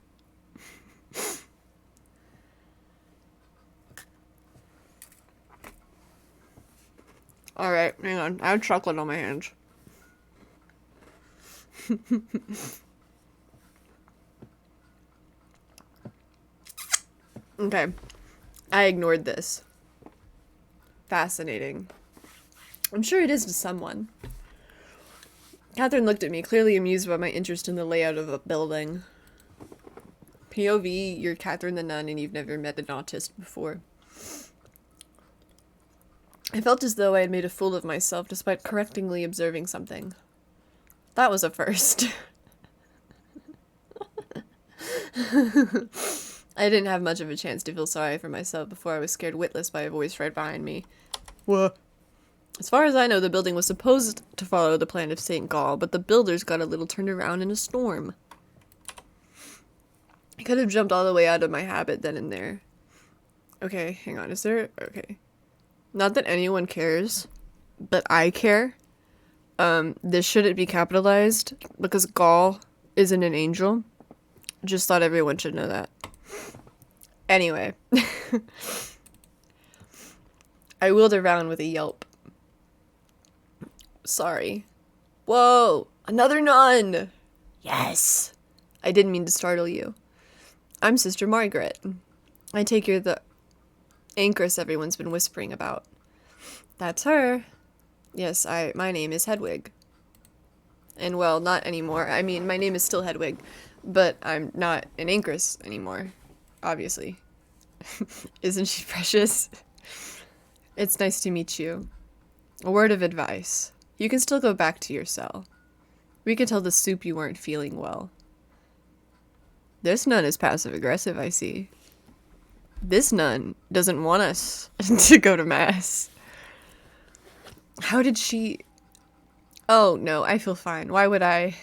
Alright, hang on. I have chocolate on my hands. Okay. I ignored this. Fascinating. I'm sure it is to someone. Catherine looked at me, clearly amused by my interest in the layout of a building. POV, you're Catherine the nun and you've never met an autist before. I felt as though I had made a fool of myself despite correctingly observing something. That was a first. I didn't have much of a chance to feel sorry for myself before I was scared witless by a voice right behind me. What? As far as I know, the building was supposed to follow the plan of St. Gall, but the builders got a little turned around in a storm. I could have jumped all the way out of my habit then and there. Okay, hang on, is there... Okay. Not that anyone cares, but I care. This shouldn't be capitalized, because Gall isn't an angel. Just thought everyone should know that. Anyway. I wheeled around with a yelp. Sorry. Whoa! Another nun! Yes! I didn't mean to startle you. I'm Sister Margaret. I take you're the anchoress everyone's been whispering about. That's her. Yes, my name is Hedwig. And well, not anymore. I mean, my name is still Hedwig, but I'm not an anchoress anymore. Obviously. Isn't she precious? It's nice to meet you. A word of advice. You can still go back to your cell. We can tell the soup you weren't feeling well. This nun is passive-aggressive, I see. This nun doesn't want us to go to mass. How did she... Oh, no, I feel fine. Why would I...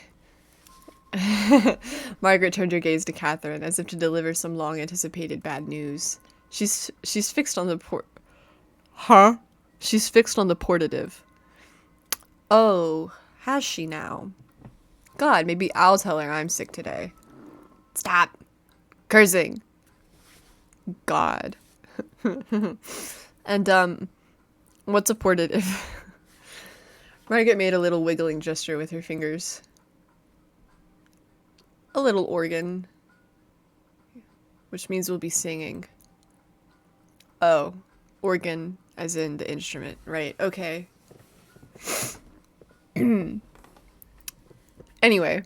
Margaret turned her gaze to Catherine, as if to deliver some long-anticipated bad news. She's fixed on the Huh? She's fixed on the portative. Oh, has she now? God, maybe I'll tell her I'm sick today. Stop cursing. God. And, what's a portative? Margaret made a little wiggling gesture with her fingers. A little organ. Which means we'll be singing. Oh, organ as in the instrument. Right, okay. Anyway,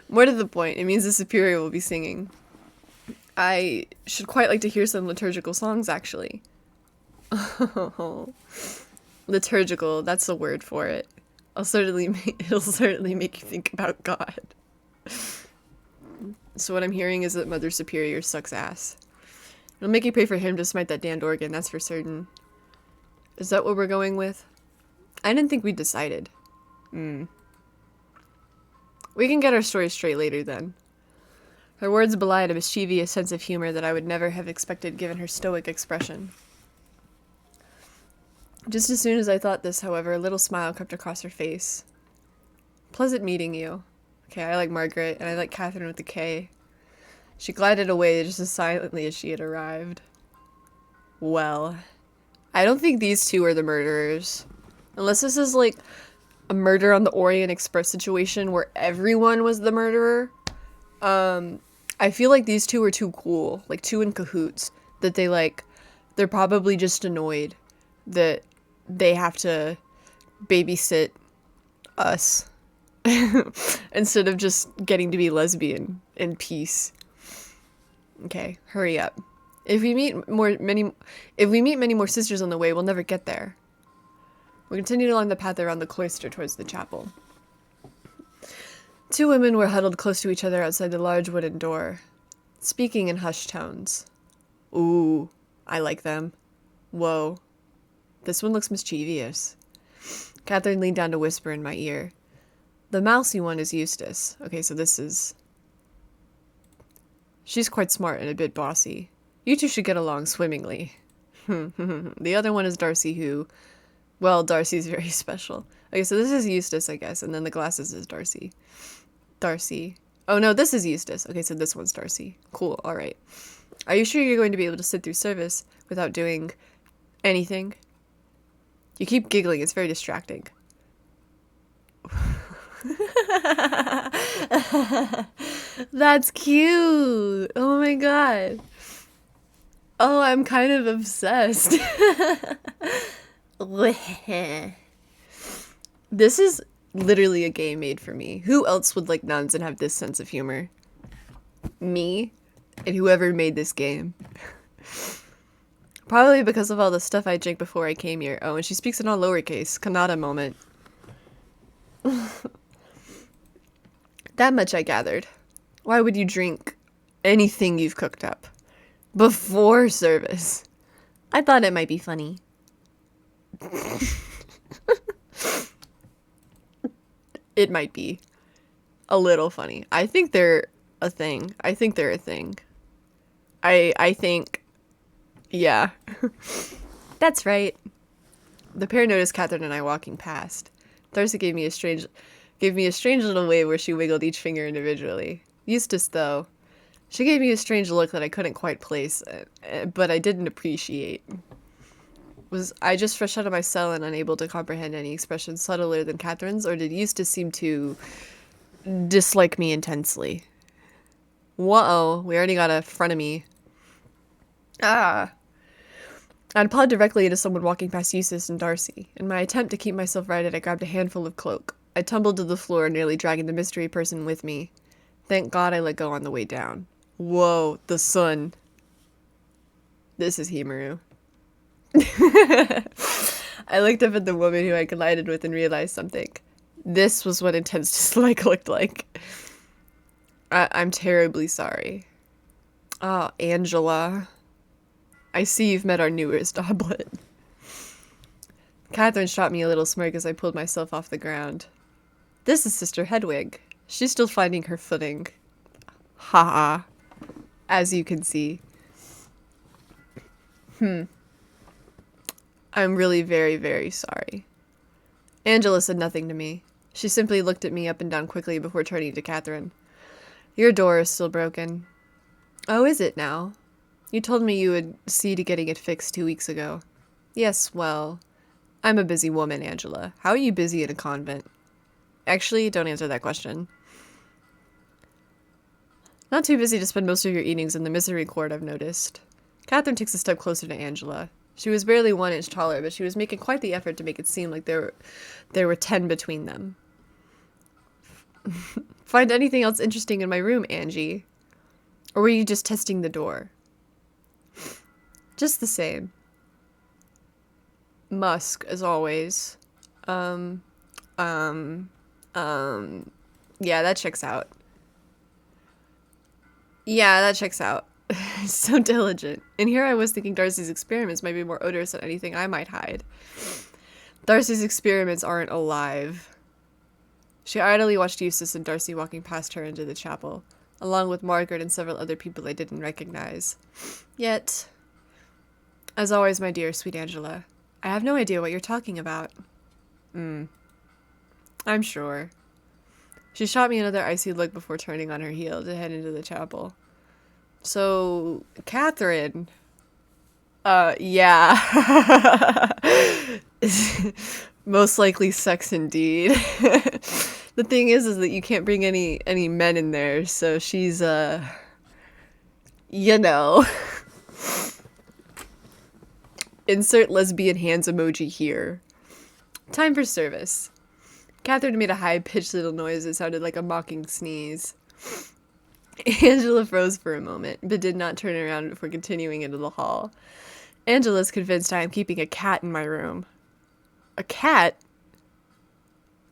more to the point, it means the superior will be singing. I should quite like to hear some liturgical songs, actually. Liturgical, that's the word for it. It'll certainly make you think about God. So what I'm hearing is that Mother Superior sucks ass. It'll make you pray for him to smite that damned organ, that's for certain. Is that what we're going with? I didn't think we'd decided. We can get our story straight later, then. Her words belied a mischievous sense of humor that I would never have expected given her stoic expression. Just as soon as I thought this, however, a little smile crept across her face. Pleasant meeting you. Okay, I like Margaret, and I like Catherine with the K. She glided away just as silently as she had arrived. Well, I don't think these two are the murderers. Unless this is like a murder on the Orient Express situation where everyone was the murderer. I feel like these two are too cool, like two in cahoots, that they're probably just annoyed that they have to babysit us instead of just getting to be lesbian in peace. Okay, hurry up. If we meet many more sisters on the way, we'll never get there. We continued along the path around the cloister towards the chapel. Two women were huddled close to each other outside the large wooden door, speaking in hushed tones. Ooh, I like them. Whoa. This one looks mischievous. Catherine leaned down to whisper in my ear. The mousy one is Eustace. Okay, so this is... She's quite smart and a bit bossy. You two should get along swimmingly. The other one is Darcy, who... Well, Darcy's very special. Okay, so this is Eustace, I guess, and then the glasses is Darcy. Darcy. Oh, no, this is Eustace. Okay, so this one's Darcy. Cool, alright. Are you sure you're going to be able to sit through service without doing anything? You keep giggling, it's very distracting. That's cute. Oh my god. Oh, I'm kind of obsessed. This is literally a game made for me. Who else would like Nuns and have this sense of humor? Me and whoever made this game. Probably because of all the stuff I drank before I came here. Oh, and she speaks in all lowercase. Kanata moment. That much I gathered. Why would you drink anything you've cooked up before service? I thought it might be funny. It might be a little funny. I think they're a thing. I think they're a thing. I think, yeah. That's right. The pair noticed Catherine and I walking past. Darcy gave me a strange little wave where she wiggled each finger individually. Eustace, though, she gave me a strange look that I couldn't quite place, but I didn't appreciate. Was I just fresh out of my cell and unable to comprehend any expression subtler than Catherine's, or did Eustace seem to dislike me intensely? Whoa, we already got a frenemy. Ah. I'd pawed directly into someone walking past Eustace and Darcy. In my attempt to keep myself righted, I grabbed a handful of cloak. I tumbled to the floor, nearly dragging the mystery person with me. Thank God I let go on the way down. Whoa, the sun. This is Himaru. I looked up at the woman who I collided with and realized something. This was what intense dislike looked like. I'm terribly sorry. Oh, Angela. I see you've met our newest oblet. Catherine shot me a little smirk as I pulled myself off the ground. This is Sister Hedwig. She's still finding her footing. Ha ha. As you can see. I'm really very, very sorry. Angela said nothing to me. She simply looked at me up and down quickly before turning to Catherine. Your door is still broken. Oh, is it now? You told me you would see to getting it fixed 2 weeks ago. Yes, well, I'm a busy woman, Angela. How are you busy in a convent? Actually, don't answer that question. Not too busy to spend most of your evenings in the Misericorde, I've noticed. Catherine takes a step closer to Angela. She was barely 1 inch taller, but she was making quite the effort to make it seem like there were 10 between them. Find anything else interesting in my room, Angie? Or were you just testing the door? Just the same. Musk, as always. Yeah, that checks out. Yeah, that checks out. So diligent. And here I was thinking Darcy's experiments might be more odorous than anything I might hide. Darcy's experiments aren't alive. She idly watched Eustace and Darcy walking past her into the chapel, along with Margaret and several other people I didn't recognize. Yet, as always, my dear, sweet Angela, I have no idea what you're talking about. I'm sure. She shot me another icy look before turning on her heel to head into the chapel. So, Catherine. Yeah. Most likely sex indeed. The thing is that you can't bring any men in there, so she's, you know. Insert lesbian hands emoji here. Time for service. Catherine made a high-pitched little noise that sounded like a mocking sneeze. Angela froze for a moment, but did not turn around before continuing into the hall. Angela's convinced I am keeping a cat in my room. A cat?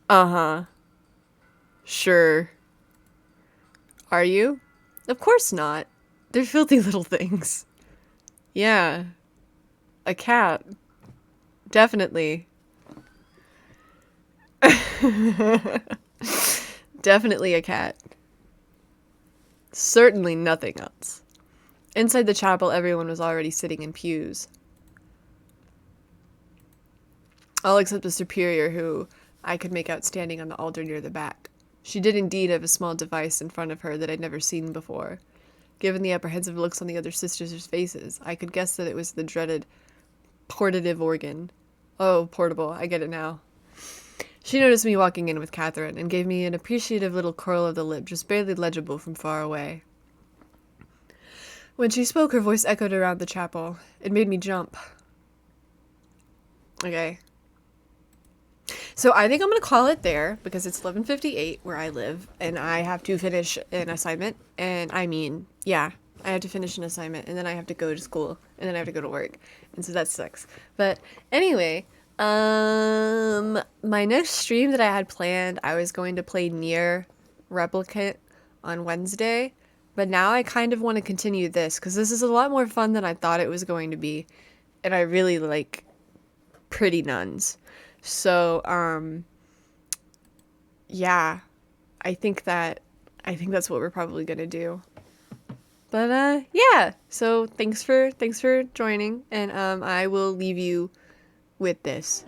Uh-huh. Sure. Are you? Of course not. They're filthy little things. Yeah. A cat. Definitely. Definitely a cat. Certainly nothing else. Inside the chapel, everyone was already sitting in pews. All except the superior, who I could make out standing on the altar near the back. She did indeed have a small device in front of her that I'd never seen before. Given the apprehensive looks on the other sisters' faces, I could guess that it was the dreaded portative organ. Oh, portable. I get it now. She noticed me walking in with Catherine and gave me an appreciative little curl of the lip, just barely legible from far away. When she spoke, her voice echoed around the chapel. It made me jump. Okay. So I think I'm gonna call it there because it's 11:58 where I live, and I have to finish an assignment. And I mean, yeah, I have to finish an assignment, and then I have to go to school, and then I have to go to work, and so that sucks. But anyway, my next stream that I had planned, I was going to play Nier Replicant on Wednesday, but now I kind of want to continue this because this is a lot more fun than I thought it was going to be, and I really like pretty nuns. So, yeah, I think that's what we're probably gonna do. But yeah. So thanks for joining, and I will leave you with this.